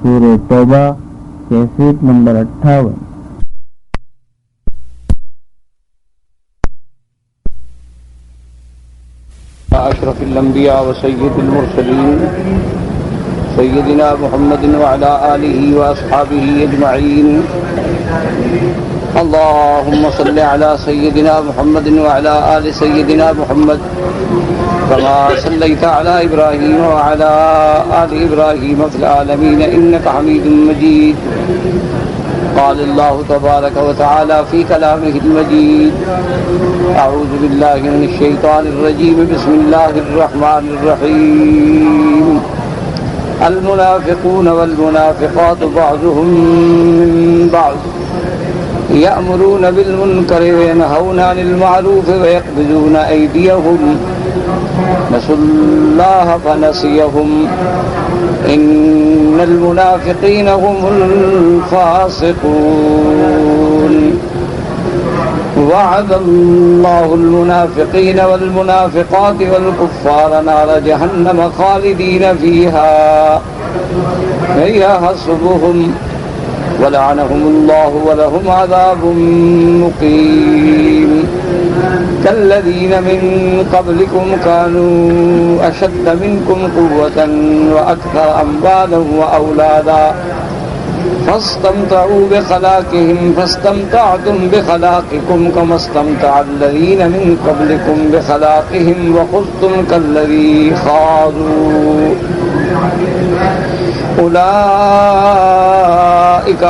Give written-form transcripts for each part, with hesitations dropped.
سورہ توبہ cassette number 58۔ اشرف الانبیاء و سید المرسلین سیدنا محمد وعلى آلہ واصحابہ اجمعین۔ اللهم صل على سيدنا محمد وعلى آل سيدنا محمد كما صليت على إبراهيم وعلى آل إبراهيم في العالمين إنك حميد مجيد۔ قال الله تبارك وتعالى في كلامه المجيد: أعوذ بالله من الشيطان الرجيم، بسم الله الرحمن الرحيم۔ المنافقون والمنافقات بعضهم من بعض يأمرون بالمنكر وينهون عن المعروف ويقبضون أيديهم نسوا الله فنسيهم إن المنافقين هم الفاسقون۔ وعد الله المنافقين والمنافقات والكفار نار جهنم خالدين فيها هي حسبهم ولعنهم الله ولهم عذاب مقيم۔ كالذين من قبلكم كانوا أشد منكم قوة وأكثر أموالا وأولادا فاستمتعوا بخلاقهم فاستمتعتم بخلاقكم كما استمتع الذين من قبلكم بخلاقهم وخذتم كالذي خاضوا أولئك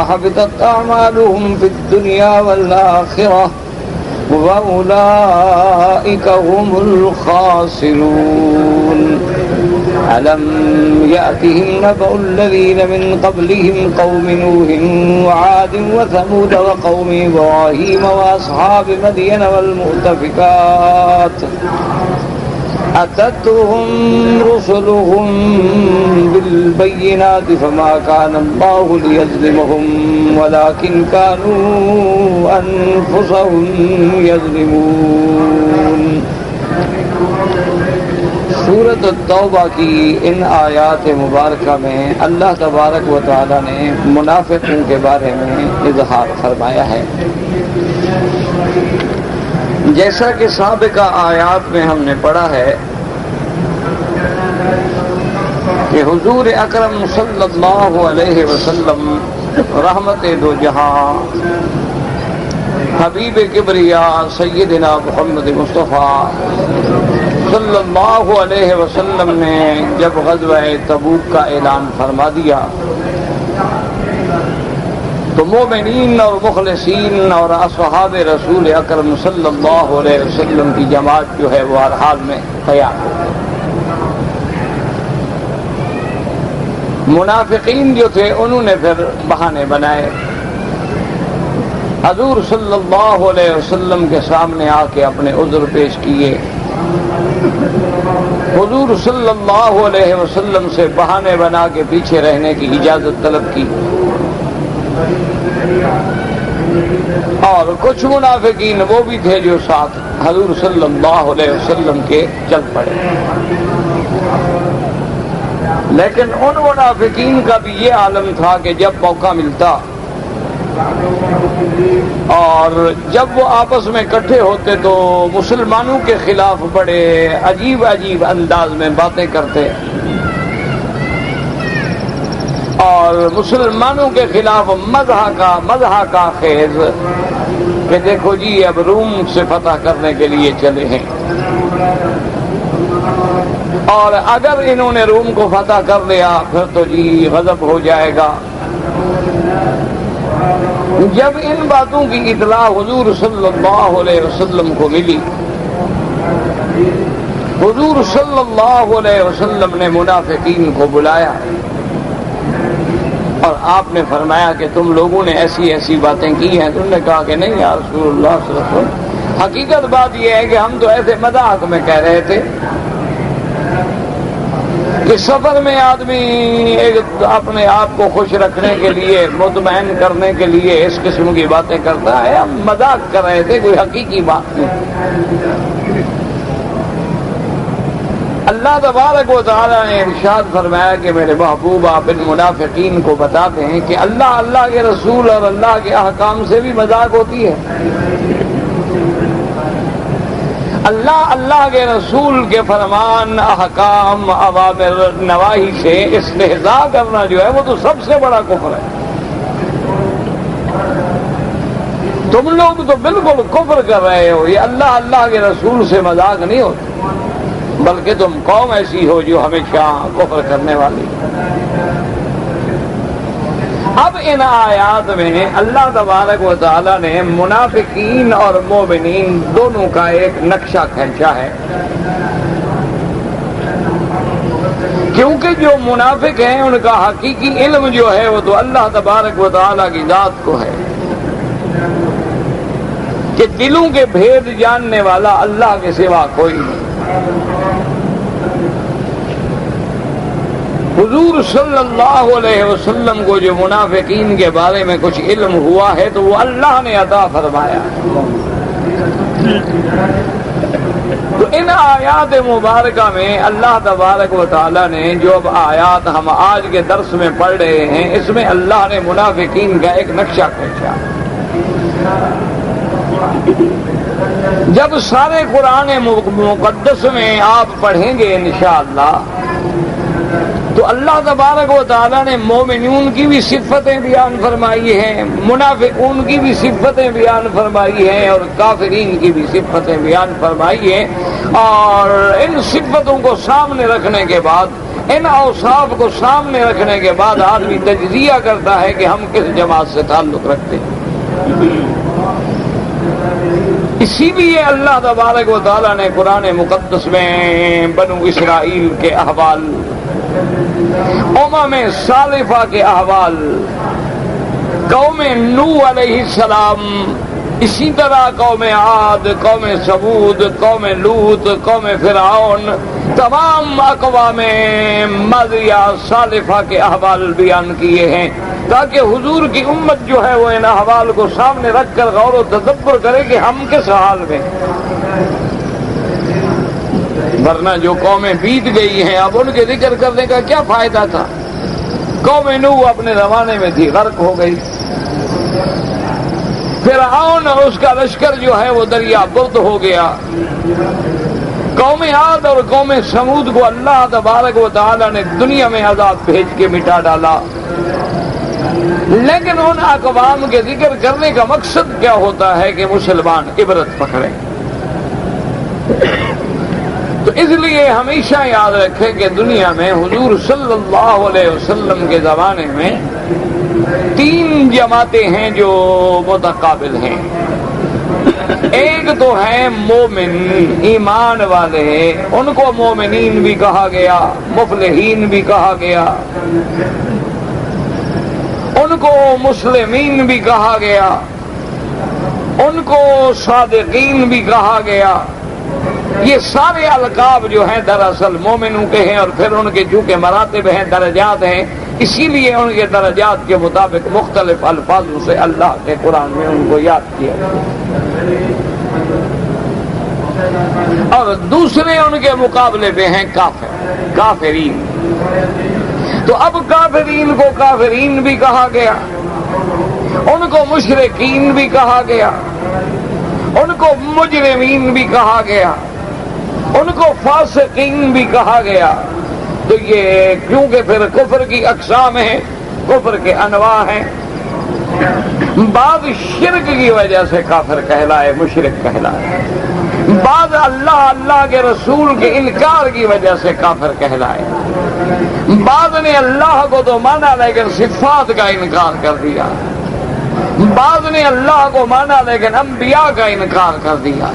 حبطت أعمالهم في الدنيا والآخرة وأولئك هم الخاسرون۔ ألم يأتهم نبأ الذين من قبلهم قوم نوح وعاد وثمود وقوم إبراهيم وأصحاب مدين والمؤتفكات أتتهم رسلهم بالبينات فما كان الله ليظلمهم ولكن كانوا أنفسهم يظلمون۔ سورۃ التوبہ کی ان آیات مبارکہ میں اللہ تبارک و تعالی نے منافقین کے بارے میں اظہار فرمایا ہے۔ جیسا کہ سابقہ آیات میں ہم نے پڑھا ہے کہ حضور اکرم صلی اللہ علیہ وسلم رحمت دو جہاں حبیب کبریا سیدنا محمد مصطفیٰ صلی اللہ علیہ وسلم نے جب غزوہ تبوک کا اعلان فرما دیا تو مومنین اور مخلصین اور اصحاب رسول اکرم صلی اللہ علیہ وسلم کی جماعت جو ہے وہ ہر حال میں تیار ہو گئی۔ منافقین جو تھے انہوں نے پھر بہانے بنائے، حضور صلی اللہ علیہ وسلم کے سامنے آ کے اپنے عذر پیش کیے، حضور صلی اللہ علیہ وسلم سے بہانے بنا کے پیچھے رہنے کی اجازت طلب کی، اور کچھ منافقین وہ بھی تھے جو ساتھ حضور صلی اللہ علیہ وسلم کے چل پڑے۔ لیکن ان منافقین کا بھی یہ عالم تھا کہ جب موقع ملتا اور جب وہ آپس میں اکٹھے ہوتے تو مسلمانوں کے خلاف بڑے عجیب عجیب انداز میں باتیں کرتے اور مسلمانوں کے خلاف مزح کا خیز کہ دیکھو جی اب روم سے فتح کرنے کے لیے چلے ہیں، اور اگر انہوں نے روم کو فتح کر لیا پھر تو جی غضب ہو جائے گا۔ جب ان باتوں کی اطلاع حضور صلی اللہ علیہ وسلم کو ملی، حضور صلی اللہ علیہ وسلم نے منافقین کو بلایا اور آپ نے فرمایا کہ تم لوگوں نے ایسی ایسی باتیں کی ہیں۔ تم نے کہا کہ نہیں یا رسول اللہ صلی اللہ علیہ وسلم، حقیقت بات یہ ہے کہ ہم تو ایسے مذاق میں کہہ رہے تھے کہ سفر میں آدمی اپنے آپ کو خوش رکھنے کے لیے، مطمئن کرنے کے لیے اس قسم کی باتیں کرتا ہے، ہم مذاق کر رہے تھے، کوئی حقیقی بات نہیں۔ اللہ تبارک و تعالیٰ نے ارشاد فرمایا کہ میرے محبوب آپ ان منافقین کو بتاتے ہیں کہ اللہ کے رسول اور اللہ کے احکام سے بھی مذاق ہوتی ہے. اللہ کے رسول کے فرمان، احکام، اوامر، نواہی سے استہزاء کرنا جو ہے وہ تو سب سے بڑا کفر ہے. تم لوگ تو بالکل کفر کر رہے ہو. یہ اللہ کے رسول سے مذاق نہیں ہوتا، بلکہ تم قوم ایسی ہو جو ہمیشہ کفر کرنے والی. اب ان آیات میں اللہ تبارک و تعالیٰ نے منافقین اور مومنین دونوں کا ایک نقشہ کھینچا ہے، کیونکہ جو منافق ہیں ان کا حقیقی علم جو ہے وہ تو اللہ تبارک و تعالیٰ کی ذات کو ہے، کہ دلوں کے بھید جاننے والا اللہ کے سوا کوئی نہیں. حضور صلی اللہ علیہ وسلم کو جو منافقین کے بارے میں کچھ علم ہوا ہے تو وہ اللہ نے عطا فرمایا. تو ان آیات مبارکہ میں اللہ تبارک و تعالیٰ نے جو اب آیات ہم آج کے درس میں پڑھ رہے ہیں، اس میں اللہ نے منافقین کا ایک نقشہ کھینچا. جب سارے قرآن مقدس میں آپ پڑھیں گے انشاءاللہ تو اللہ تبارک و تعالیٰ نے مومنون کی بھی صفتیں بیان فرمائی ہیں، منافقون کی بھی صفتیں بیان فرمائی ہیں، اور کافرین کی بھی صفتیں بیان فرمائی ہیں. اور ان صفتوں کو سامنے رکھنے کے بعد، ان اوصاف کو سامنے رکھنے کے بعد آدمی تجزیہ کرتا ہے کہ ہم کس جماعت سے تعلق رکھتے ہیں. اسی لیے اللہ تبارک و تعالیٰ نے قرآن مقدس میں بنو اسرائیل کے احوال، امم سالفہ کے احوال، قوم نوح علیہ السلام، اسی طرح قوم عاد، قوم ثمود، قوم لوط، قوم فرعون، تمام اقوام ماضیہ سالفہ کے احوال بیان کیے ہیں، تاکہ حضور کی امت جو ہے وہ ان احوال کو سامنے رکھ کر غور و تدبر کرے کہ ہم کس حال میں. ورنہ جو قومیں بیت گئی ہیں اب ان کے ذکر کرنے کا کیا فائدہ تھا. قوم نوح اپنے زمانے میں تھی، غرق ہو گئی. فرعون اور اس کا لشکر جو ہے وہ دریا برد ہو گیا. قوم عاد اور قوم ثمود کو اللہ تبارک و تعالیٰ نے دنیا میں عذاب بھیج کے مٹا ڈالا. لیکن ان اقوام کے ذکر کرنے کا مقصد کیا ہوتا ہے کہ مسلمان عبرت پکڑیں. تو اس لیے ہمیشہ یاد رکھیں کہ دنیا میں حضور صلی اللہ علیہ وسلم کے زمانے میں 3 جماعتیں ہیں جو متقابل ہیں. ایک تو ہے مومن، ایمان والے، ان کو مومنین بھی کہا گیا، مفلحین بھی کہا گیا، ان کو مسلمین بھی کہا گیا، ان کو صادقین بھی کہا گیا. یہ سارے القاب جو ہیں دراصل مومنوں کے ہیں، اور پھر ان کے چونکہ مراتب ہیں، درجات ہیں، اسی لیے ان کے درجات کے مطابق مختلف الفاظوں سے اللہ کے قرآن میں ان کو یاد کیا. اور دوسرے ان کے مقابلے پہ ہیں کافرین. تو اب کافرین کو کافرین بھی کہا گیا، ان کو مشرکین بھی کہا گیا، ان کو مجرمین بھی کہا گیا، ان کو فاسقین بھی کہا گیا. تو یہ کیونکہ پھر کفر کی اقسام ہیں، کفر کے انواع ہیں. بعض شرک کی وجہ سے کافر کہلائے، مشرک کہلائے. بعض اللہ کے رسول کے انکار کی وجہ سے کافر کہلائے. بعض نے اللہ کو تو مانا لیکن صفات کا انکار کر دیا. بعض نے اللہ کو مانا لیکن انبیاء کا انکار کر دیا.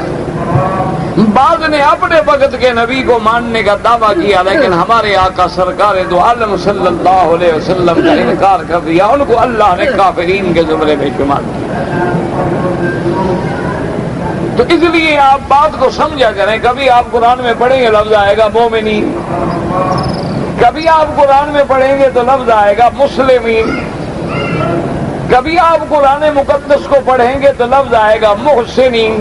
بعض نے اپنے وقت کے نبی کو ماننے کا دعویٰ کیا لیکن ہمارے آقا سرکار دو عالم صلی اللہ علیہ وسلم کا انکار کر دیا. ان کو اللہ نے کافرین کے زمرے میں شمار کیا. تو اس لیے آپ بات کو سمجھا کریں. کبھی آپ قرآن میں پڑھیں گے لفظ آئے گا مومنین، کبھی آپ قرآن میں پڑھیں گے تو لفظ آئے گا مسلمین، کبھی آپ قرآن مقدس کو پڑھیں گے تو لفظ آئے گا محسنین،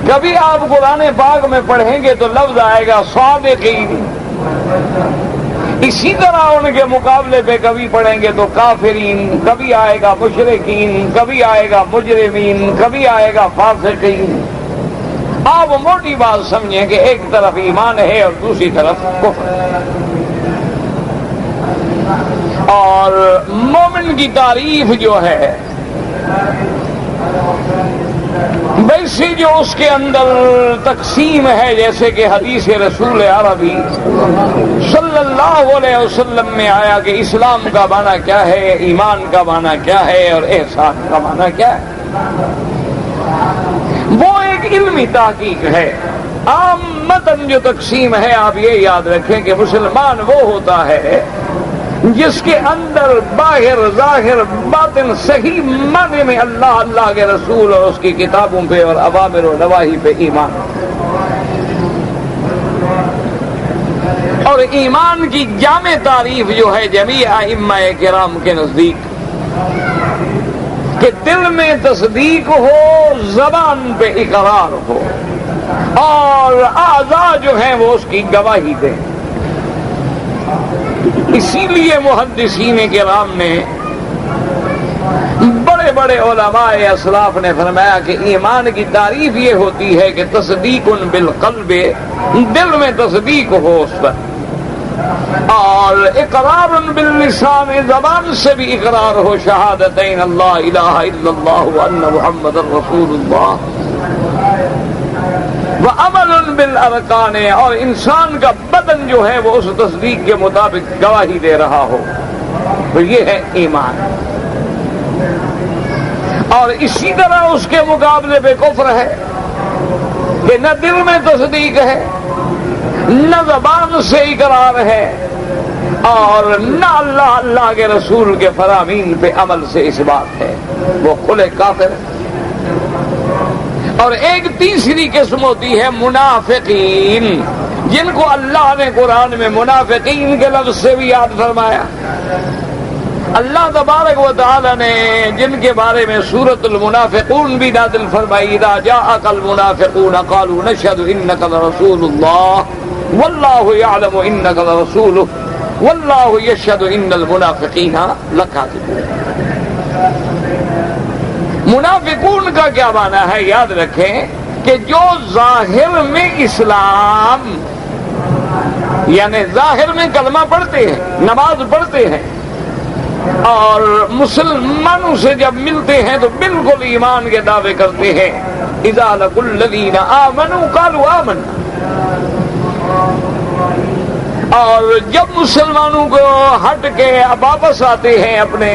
کبھی آپ قرآن پاک میں پڑھیں گے تو لفظ آئے گا صادقین، اسی طرح ان کے مقابلے پہ کبھی پڑھیں گے تو کافرین، کبھی آئے گا مشرکین، کبھی آئے گا مجرمین، کبھی آئے گا فاسقین۔ آپ موٹی بات سمجھیں کہ ایک طرف ایمان ہے اور دوسری طرف کفر۔ اور مومن کی تعریف جو ہے ویسے جو اس کے اندر تقسیم ہے، جیسے کہ حدیث رسول عربی صلی اللہ علیہ وسلم میں آیا کہ اسلام کا معنی کیا ہے، ایمان کا معنی کیا ہے اور احسان کا معنی کیا ہے، وہ ایک علمی تحقیق ہے۔ عام متن جو تقسیم ہے آپ یہ یاد رکھیں کہ مسلمان وہ ہوتا ہے جس کے اندر باہر ظاہر باطن صحیح معنی میں اللہ، اللہ کے رسول اور اس کی کتابوں پہ اور اوامر و نواہی پہ ایمان، اور ایمان کی جامع تعریف جو ہے جمیع ائمہ کرام کے نزدیک کہ دل میں تصدیق ہو، زبان پہ اقرار ہو اور اعضاء جو ہیں وہ اس کی گواہی دیں۔ اسی لیے محدثین کرام نے، بڑے بڑے علماء اسلاف نے فرمایا کہ ایمان کی تعریف یہ ہوتی ہے کہ تصدیق بالقلب، دل میں تصدیق ہو اس پر، اور اقرار باللسان، زبان سے بھی اقرار ہو، شہادتین اللہ الہ الا اللہ وان محمد رسول اللہ، وعمل بالارکان، اور انسان کا بدن جو ہے وہ اس تصدیق کے مطابق گواہی دے رہا ہو، تو یہ ہے ایمان۔ اور اسی طرح اس کے مقابلے پہ کفر ہے کہ نہ دل میں تصدیق ہے، نہ زبان سے اقرار ہے، اور نہ اللہ، اللہ کے رسول کے فرامین پہ عمل سے اس بات ہے، وہ کھلے کافر ہے۔ اور ایک تیسری قسم ہوتی ہے منافقین، جن کو اللہ نے قرآن میں منافقین کے لفظ سے بھی یاد فرمایا۔ اللہ تبارک و تعالی نے جن کے بارے میں سورۃ المنافقون بھی نازل فرمائی، اذا جاءک المنافقون قالوا نشهد انک لرسول اللہ واللہ یعلم انک لرسولہ واللہ یشهد ان المنافقین لکاذبون۔ منافقون کا کیا معنی ہے؟ یاد رکھیں کہ جو ظاہر میں اسلام، یعنی ظاہر میں کلمہ پڑھتے ہیں، نماز پڑھتے ہیں، اور مسلمانوں سے جب ملتے ہیں تو بالکل ایمان کے دعوے کرتے ہیں، اذا لقوا الذین آمنوا قالوا آمنا، اور جب مسلمانوں کو ہٹ کے واپس آتے ہیں اپنے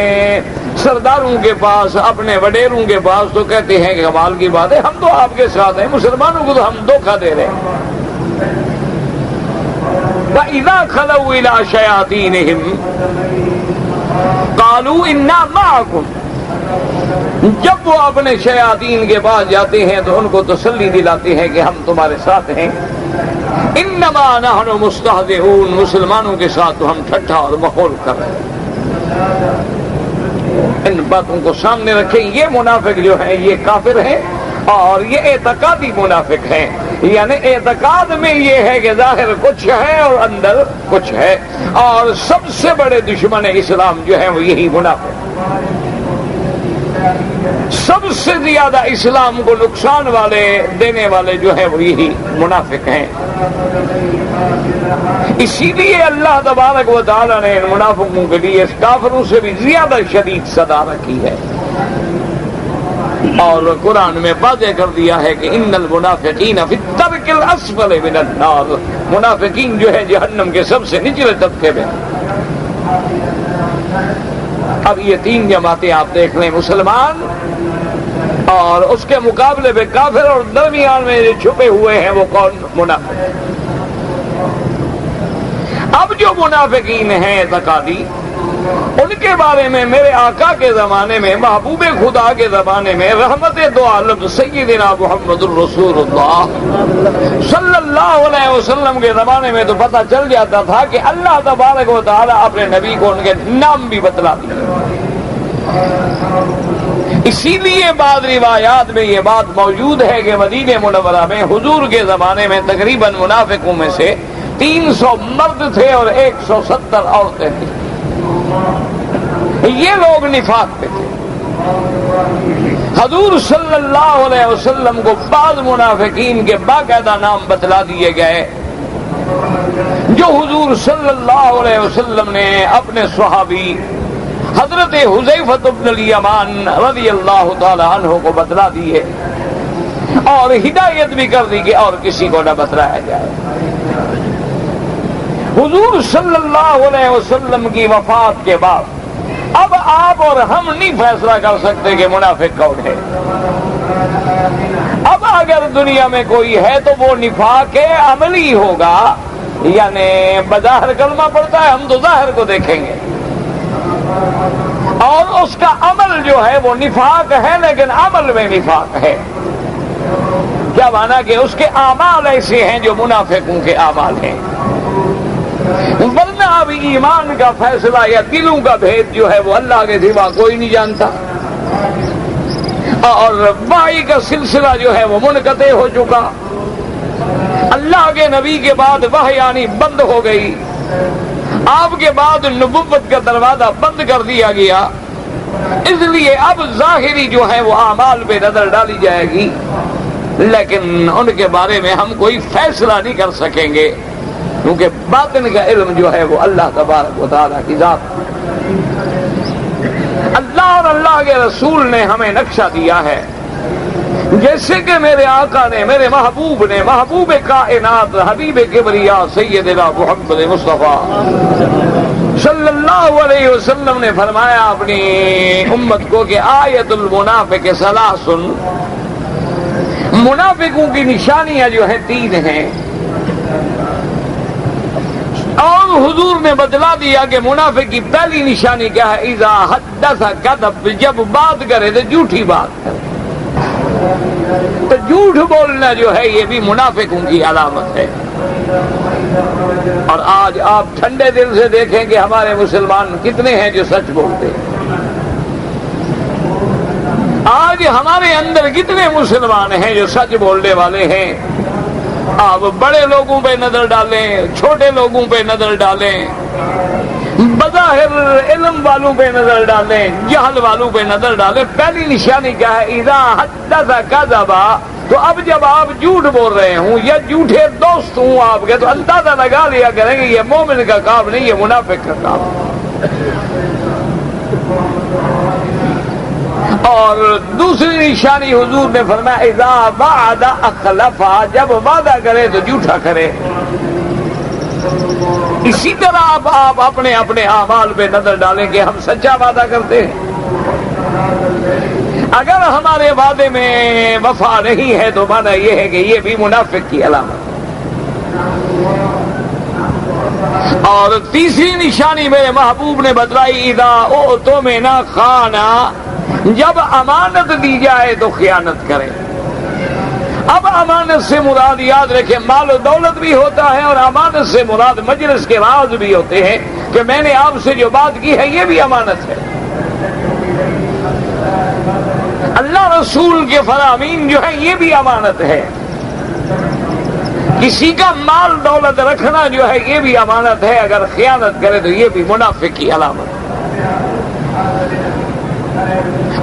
سرداروں کے پاس، اپنے وڈیروں کے پاس، تو کہتے ہیں کہ کمال کی بات ہے، ہم تو آپ کے ساتھ ہیں، مسلمانوں کو تو ہم دھوکہ دے رہے ہیں۔ وَإِذَا خَلَوْا إِلَىٰ شَيَاطِينِهِمْ قَالُوا إِنَّا مَعَكُمْ، جب وہ اپنے شیاطین کے پاس جاتے ہیں تو ان کو تسلی دلاتے ہیں کہ ہم تمہارے ساتھ ہیں۔ انما نحن مستہزئون، مسلمانوں کے ساتھ تو ہم ٹھٹھا اور مخول کر رہے ہیں۔ ان باتوں کو سامنے رکھیں، یہ منافق جو ہیں یہ کافر ہیں، اور یہ اعتقادی منافق ہیں، یعنی اعتقاد میں یہ ہے کہ ظاہر کچھ ہے اور اندر کچھ ہے، اور سب سے بڑے دشمن اسلام جو ہیں وہ یہی منافق، سب سے زیادہ اسلام کو نقصان والے دینے والے جو ہیں وہ یہی منافق ہیں۔ اسی لیے اللہ تبارک و تعالی نے ان منافقوں کے لیے کافروں سے بھی زیادہ شدید سزا رکھی ہے، اور قرآن میں واضح کر دیا ہے کہ ان المنافقین فی الدرک الاسفل من النار، منافقین جو ہے جہنم کے سب سے نچلے طبقے میں۔ اب یہ تین جماعتیں آپ دیکھ لیں، مسلمان اور اس کے مقابلے میں کافر، اور درمیان میں جو چھپے ہوئے ہیں وہ کون؟ منافق۔ اب جو منافقین ہیں اعتقادی، ان کے بارے میں میرے آقا کے زمانے میں، محبوب خدا کے زمانے میں، رحمت دو عالم سیدنا محمد الرسول اللہ صلی اللہ علیہ وسلم کے زمانے میں تو پتہ چل جاتا تھا کہ اللہ تبارک و تعالی اپنے نبی کو ان کے نام بھی بتلا دیا۔ اسی لیے بعض روایات میں یہ بات موجود ہے کہ مدینہ منورہ میں حضور کے زمانے میں تقریباً منافقوں میں سے 300 مرد تھے اور 170 عورتیں تھیں. یہ لوگ نفاق پہ تھے. حضور صلی اللہ علیہ وسلم کو بعض منافقین کے باقاعدہ نام بتلا دیے گئے جو حضور صلی اللہ علیہ وسلم نے اپنے صحابی حضرت حذیفہ بن الیمان رضی اللہ تعالی عنہ کو بتلا دیے اور ہدایت بھی کر دی کہ اور کسی کو نہ بتلایا جائے. حضور صلی اللہ علیہ وسلم کی وفات کے بعد اب آپ اور ہم نہیں فیصلہ کر سکتے کہ منافق کون ہے. اب اگر دنیا میں کوئی ہے تو وہ نفاق عملی ہوگا، یعنی بظاہر کلمہ پڑتا ہے، ہم تو ظاہر کو دیکھیں گے، اور اس کا عمل جو ہے وہ نفاق ہے لیکن عمل میں نفاق ہے. کیا مانا کہ اس کے اعمال ایسے ہیں جو منافقوں کے اعمال ہیں. ورنہ اب ایمان کا فیصلہ یا دلوں کا بھید جو ہے وہ اللہ کے سوا کوئی نہیں جانتا، اور وحی کا سلسلہ جو ہے وہ منقطع ہو چکا. اللہ کے نبی کے بعد وحی آنی بند ہو گئی، آپ کے بعد نبوت کا دروازہ بند کر دیا گیا. اس لیے اب ظاہری جو ہے وہ اعمال پہ نظر ڈالی جائے گی لیکن ان کے بارے میں ہم کوئی فیصلہ نہیں کر سکیں گے کیونکہ باطن کا علم جو ہے وہ اللہ تبارک و تعالیٰ کی ذات. اللہ اور اللہ کے رسول نے ہمیں نقشہ دیا ہے، جیسے کہ میرے آقا نے، میرے محبوب نے، محبوب کائنات حبیب کبریا سیدنا محمد مصطفیٰ صلی اللہ علیہ وسلم نے فرمایا اپنی امت کو کہ آیت المنافق ثلاث، منافقوں کی نشانیاں جو ہیں 3 ہیں. اور حضور نے بتلا دیا کہ منافق کی پہلی نشانی کیا ہے؟ اذا حدث کذب، جب بات کرے تو جھوٹی بات کرے. تو جھوٹ بولنا جو ہے یہ بھی منافقوں کی علامت ہے. اور آج آپ ٹھنڈے دل سے دیکھیں کہ ہمارے مسلمان کتنے ہیں جو سچ بولتے ہیں. آج ہمارے اندر کتنے مسلمان ہیں جو سچ بولنے والے ہیں. آپ بڑے لوگوں پہ نظر ڈالیں، چھوٹے لوگوں پہ نظر ڈالیں، بظاہر علم والوں پہ نظر ڈالیں، جہل والوں پہ نظر ڈالیں، پہلی نشانی کیا ہے؟ اذا حدث کذب. تو اب جب آپ جھوٹ بول رہے ہوں یا جھوٹے دوست ہوں آپ کے تو اندازہ لگا لیا کریں گے یہ مومن کا کام نہیں، یہ منافق کا کام. اور دوسری نشانی حضور نے فرمایا اذا وعد اخلف، جب وعدہ کرے تو جھوٹا کرے. اسی طرح آپ اپنے اپنے اعمال پہ نظر ڈالیں کہ ہم سچا وعدہ کرتے ہیں. اگر ہمارے وعدے میں وفا نہیں ہے تو مانا یہ ہے کہ یہ بھی منافق کی علامت. اور تیسری نشانی میرے محبوب نے بتلائی اذا اؤتمن خان، جب امانت دی جائے تو خیانت کرے. اب امانت سے مراد یاد رکھیں مال و دولت بھی ہوتا ہے، اور امانت سے مراد مجلس کے راز بھی ہوتے ہیں کہ میں نے آپ سے جو بات کی ہے یہ بھی امانت ہے. اللہ رسول کے فرامین جو ہے یہ بھی امانت ہے. کسی کا مال دولت رکھنا جو ہے یہ بھی امانت ہے، اگر خیانت کرے تو یہ بھی منافق کی علامت ہے.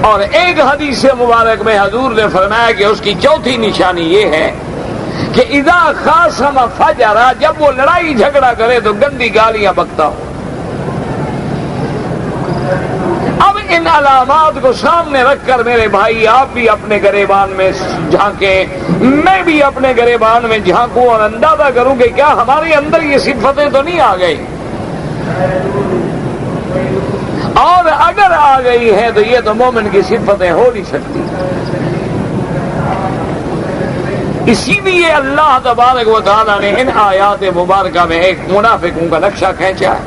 اور ایک حدیث مبارک میں حضور نے فرمایا کہ اس کی چوتھی نشانی یہ ہے کہ اذا خاصم فجر، جب وہ لڑائی جھگڑا کرے تو گندی گالیاں بکتا ہو. اب ان علامات کو سامنے رکھ کر میرے بھائی آپ بھی اپنے گریبان میں جھانکیں، میں بھی اپنے گریبان میں جھانکوں اور اندازہ کروں کہ کیا ہمارے اندر یہ صفتیں تو نہیں آ گئی، اور اگر آ گئی ہے تو یہ تو مومن کی صفتیں ہو نہیں سکتی. اسی لیے اللہ تبارک و تعالیٰ نے ان آیات مبارکہ میں ایک منافقوں کا نقشہ کھینچا ہے،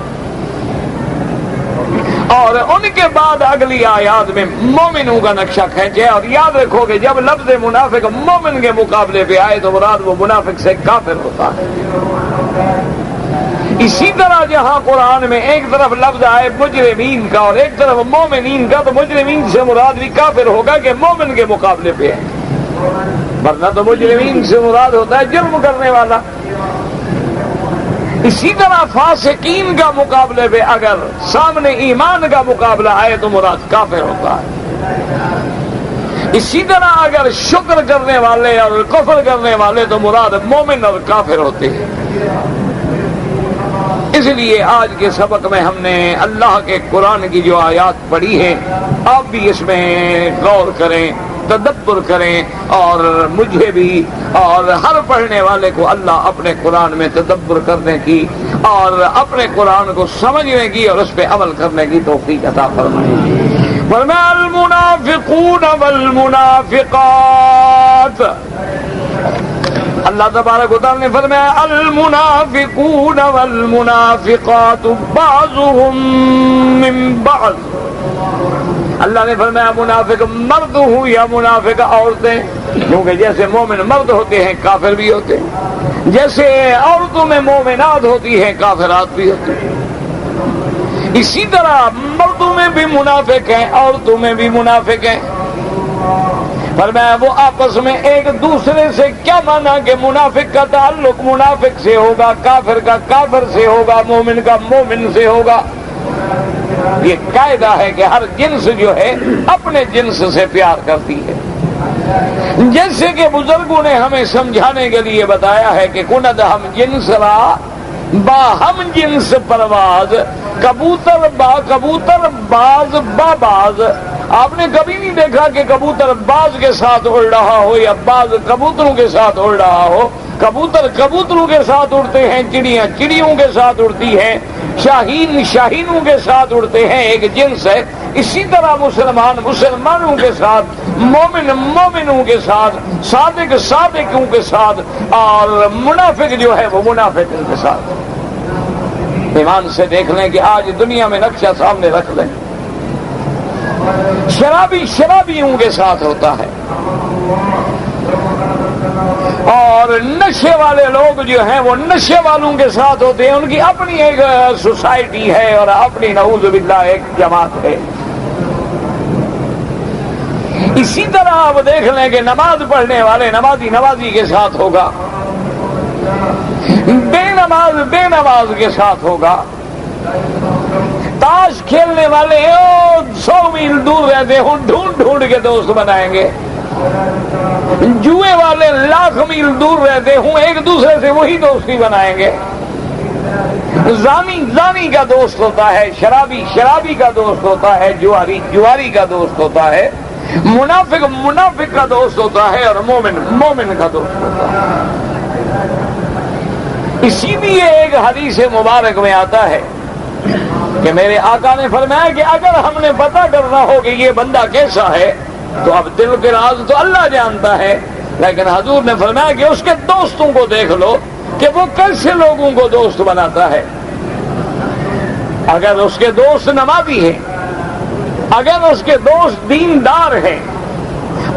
اور ان کے بعد اگلی آیات میں مومنوں کا نقشہ کھینچا ہے. اور یاد رکھو کہ جب لفظ منافق مومن کے مقابلے پہ آئے تو مراد وہ منافق سے کافر ہوتا ہے. اسی طرح جہاں قرآن میں ایک طرف لفظ آئے مجرمین کا اور ایک طرف مومنین کا، تو مجرمین سے مراد بھی کافر ہوگا کہ مومن کے مقابلے پہ ہے، ورنہ تو مجرمین سے مراد ہوتا ہے جرم کرنے والا۔ اسی طرح فاسقین کا مقابلے پہ اگر سامنے ایمان کا مقابلہ آئے تو مراد کافر ہوتا ہے۔ اسی طرح اگر شکر کرنے والے اور کفر کرنے والے تو مراد مومن اور کافر ہوتے ہیں۔ اس لیے آج کے سبق میں ہم نے اللہ کے قرآن کی جو آیات پڑھی ہیں، آپ بھی اس میں غور کریں، تدبر کریں، اور مجھے بھی اور ہر پڑھنے والے کو اللہ اپنے قرآن میں تدبر کرنے کی اور اپنے قرآن کو سمجھنے کی اور اس پہ عمل کرنے کی توفیق عطا فرمائے۔ فرمایا المنافقون والمنافقات، اللہ تبارک و تعالی نے فرمایا المنافقون والمنافقات بعضهم من بعض، اللہ نے فرمایا منافق مرد ہوں یا منافق عورتیں، کیونکہ جیسے مومن مرد ہوتے ہیں کافر بھی ہوتے ہیں، جیسے عورتوں میں مومنات ہوتی ہیں کافرات بھی ہوتی ہیں، اسی طرح مردوں میں بھی منافق ہیں عورتوں میں بھی منافق ہیں۔ فرمایا وہ آپس میں ایک دوسرے سے کیا مانا کہ منافق کا تعلق منافق سے ہوگا، کافر کا کافر سے ہوگا، مومن کا مومن سے ہوگا۔ یہ قاعدہ ہے کہ ہر جنس جو ہے اپنے جنس سے پیار کرتی ہے، جیسے کہ بزرگوں نے ہمیں سمجھانے کے لیے بتایا ہے کہ کند ہم جنس را با ہم جنس پرواز، کبوتر با کبوتر باز با باز۔ آپ نے کبھی نہیں دیکھا کہ کبوتر باز کے ساتھ اڑ رہا ہو یا باز کبوتروں کے ساتھ اڑ رہا ہو۔ کبوتر کبوتروں کے ساتھ اڑتے ہیں، چڑیاں چڑیوں کے ساتھ اڑتی ہیں، شاہین شاہینوں کے ساتھ اڑتے ہیں، ایک جنس ہے۔ اسی طرح مسلمان مسلمانوں کے ساتھ، مومن مومنوں کے ساتھ، صادق صادقوں کے ساتھ، اور منافق جو ہے وہ منافق کے ساتھ۔ ایمان سے دیکھ لیں کہ آج دنیا میں نقشہ سامنے رکھ لیں، شرابی شرابیوں کے ساتھ ہوتا ہے، اور نشے والے لوگ جو ہیں وہ نشے والوں کے ساتھ ہوتے ہیں، ان کی اپنی ایک سوسائٹی ہے اور اپنی نعوذ باللہ ایک جماعت ہے۔ اسی طرح آپ دیکھ لیں کہ نماز پڑھنے والے نمازی نمازی کے ساتھ ہوگا، بے نماز کے ساتھ ہوگا، تاش کھیلنے والے 100 میل دور رہتے ہوں ڈھونڈ ڈھونڈ کے دوست بنائیں گے، جوئے والے 1,00,000 میل دور رہتے ہوں ایک دوسرے سے وہی دوستی بنائیں گے۔ زانی کا دوست ہوتا ہے، شرابی کا دوست ہوتا ہے، جواری کا دوست ہوتا ہے، منافق کا دوست ہوتا ہے، اور مومن کا دوست ہوتا ہے۔ اسی لیے ایک حدیث مبارک میں آتا ہے کہ میرے آقا نے فرمایا کہ اگر ہم نے پتہ کرنا ہو کہ یہ بندہ کیسا ہے تو اب دل کے راز تو اللہ جانتا ہے، لیکن حضور نے فرمایا کہ اس کے دوستوں کو دیکھ لو کہ وہ کیسے لوگوں کو دوست بناتا ہے۔ اگر اس کے دوست نمازی ہیں، اگر اس کے دوست دیندار ہیں،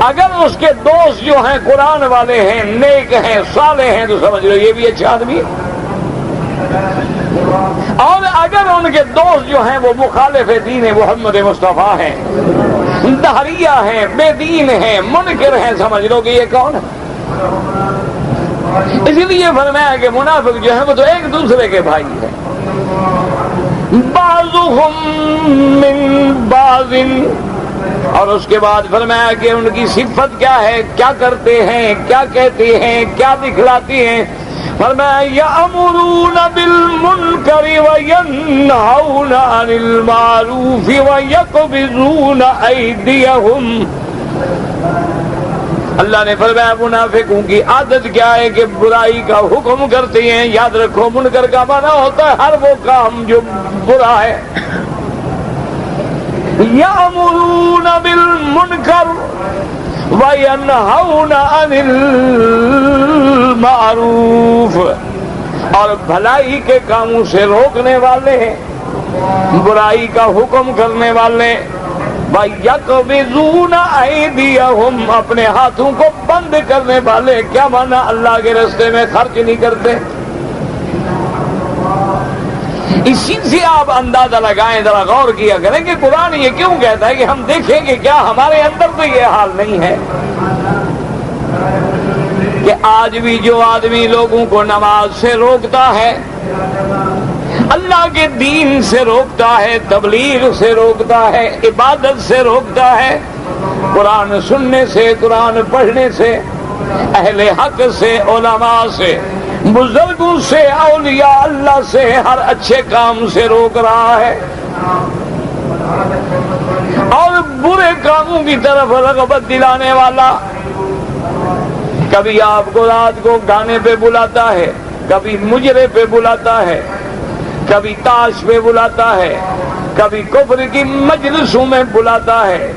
اگر اس کے دوست جو ہیں قرآن والے ہیں، نیک ہیں، صالح ہیں، تو سمجھ لو یہ بھی اچھا آدمی ہے۔ اور اگر ان کے دوست جو ہیں وہ مخالف دین محمد مصطفیٰ ہیں، دہریہ ہیں، بے دین ہیں، منکر ہیں، سمجھ لو کہ یہ کون ہے۔ اسی لیے فرمایا کہ منافق جو ہیں وہ تو ایک دوسرے کے بھائی ہیں، بعضهم من بعض، اور اس کے بعد فرمایا کہ ان کی صفت کیا ہے، کیا کرتے ہیں، کیا کہتے ہیں، کیا دکھلاتی ہیں۔ فرمایا یأمرون بالمنکر وینہون عن المعروف ویقبضون ایدیہم۔ اللہ نے فرمایا منافقوں کی عادت کیا ہے کہ برائی کا حکم کرتے ہیں۔ یاد رکھو منکر کا معنی ہوتا ہے ہر وہ کام جو برا ہے۔ یأمرون بالمنکر وینہون عن المعروف، اور بھلائی کے کاموں سے روکنے والے ہیں، برائی کا حکم کرنے والے۔ وَيَقْبِضُونَ أَيْدِيَهُمْ، اپنے ہاتھوں کو بند کرنے والے۔ کیا مانا؟ اللہ کے راستے میں خرچ نہیں کرتے، اسی سے آپ اندازہ لگائیں، ذرا غور کیا کریں کہ قرآن یہ کیوں کہتا ہے کہ ہم دیکھیں کہ کیا ہمارے اندر تو یہ حال نہیں ہے کہ آج بھی جو آدمی لوگوں کو نماز سے روکتا ہے، اللہ کے دین سے روکتا ہے، تبلیغ سے روکتا ہے، عبادت سے روکتا ہے، قرآن سننے سے، قرآن پڑھنے سے، اہل حق سے، علماء سے، بزرگوں سے، اولیاء اللہ سے، ہر اچھے کام سے روک رہا ہے اور برے کاموں کی طرف رغبت دلانے والا، کبھی آپ کو رات کو گانے پہ بلاتا ہے، کبھی مجرے پہ بلاتا ہے، کبھی تاش پہ بلاتا ہے، کبھی کفر کی مجلسوں میں بلاتا ہے،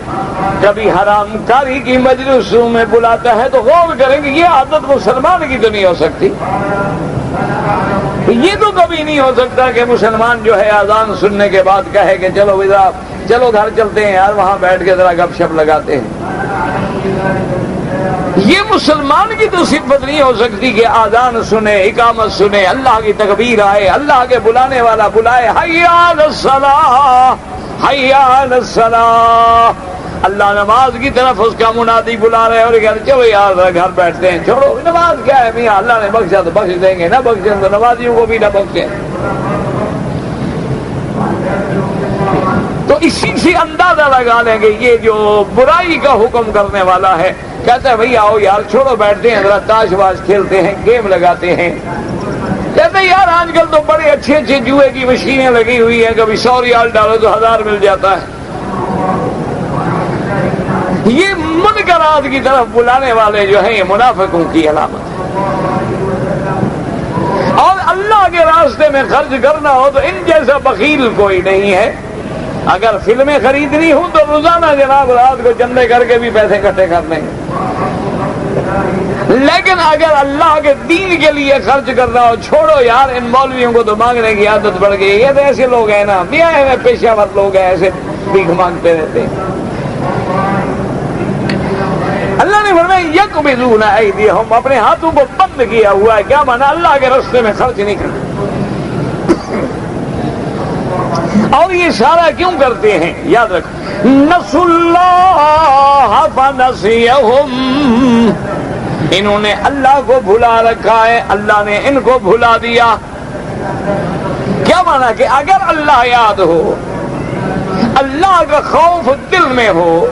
کبھی حرام کاری کی مجلسوں میں بلاتا ہے، تو غور کریں کہ یہ عادت مسلمان کی تو نہیں ہو سکتی۔ یہ تو کبھی نہیں ہو سکتا کہ مسلمان جو ہے اذان سننے کے بعد کہے کہ چلو چلو گھر چلتے ہیں یار، وہاں بیٹھ کے ذرا گپ شپ لگاتے ہیں۔ یہ مسلمان کی تو صفت نہیں ہو سکتی کہ آذان سنے، اقامت سنے، اللہ کی تکبیر آئے، اللہ کے بلانے والا بلائے، حی علی الصلاۃ، حی علی الصلاۃ، اللہ نماز کی طرف اس کا منادی بلا رہے اور کہتے چلو یار گھر بیٹھتے ہیں، چھوڑو نماز کیا ہے میاں، اللہ نے بخشا تو بخش دیں گے، نہ بخشیں تو نمازیوں کو بھی نہ بخشیں۔ تو اسی سے اندازہ لگا لیں گے یہ جو برائی کا حکم کرنے والا ہے، کہتا ہے بھئی آؤ یار چھوڑو بیٹھتے ہیں، ذرا تاش واش کھیلتے ہیں، گیم لگاتے ہیں۔ کہتے ہیں یار آج کل تو بڑے اچھے اچھے جوئے کی مشینیں لگی ہوئی ہیں، کبھی 100 ریال ڈالو تو 1000 مل جاتا ہے۔ یہ منکرات کی طرف بلانے والے جو ہیں یہ منافقوں کی علامت ہے۔ اور اللہ کے راستے میں خرچ کرنا ہو تو ان جیسا بخیل کوئی نہیں ہے۔ اگر فلمیں خریدنی ہوں تو روزانہ جناب رات کو چندے کر کے بھی پیسے اکٹھے کر لیں گے، لیکن اگر اللہ کے دین کے لیے خرچ کرنا ہو، چھوڑو یار ان مولویوں کو تو مانگنے کی عادت بڑھ گئی، یہ تو ایسے لوگ ہیں نا، بیاہ میں پیشہ ور لوگ ہیں، ایسے بھیک مانگتے رہتے ہیں۔ اللہ نے فرمایا یقبضون ایدیہم، اپنے ہاتھوں کو بند کیا ہوا ہے، کیا مانا؟ اللہ کے راستے میں خرچ نہیں کرنا۔ اور یہ سارا کیوں کرتے ہیں؟ یاد رکھو، نسوا اللہ فنسیہم، انہوں نے اللہ کو بھلا رکھا ہے، اللہ نے ان کو بھلا دیا۔ کیا مانا کہ اگر اللہ یاد ہو، اللہ کا خوف دل میں ہو،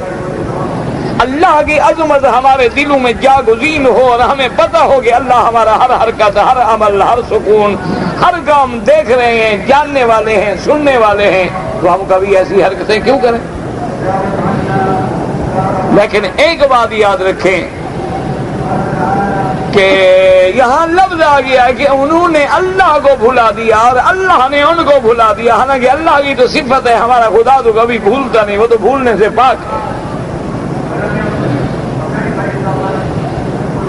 اللہ کی عظمت ہمارے دلوں میں جاگزین ہو، اور ہمیں پتہ ہو کہ اللہ ہمارا ہر حرکت، ہر عمل، ہر سکون، ہر کام دیکھ رہے ہیں، جاننے والے ہیں، سننے والے ہیں، تو ہم کبھی ایسی حرکتیں کیوں کریں؟ لیکن ایک بات یاد رکھیں کہ یہاں لفظ آ گیا ہے کہ انہوں نے اللہ کو بھلا دیا اور اللہ نے ان کو بھلا دیا، حالانکہ اللہ کی تو صفت ہے، ہمارا خدا تو کبھی بھولتا نہیں، وہ تو بھولنے سے پاک ہے۔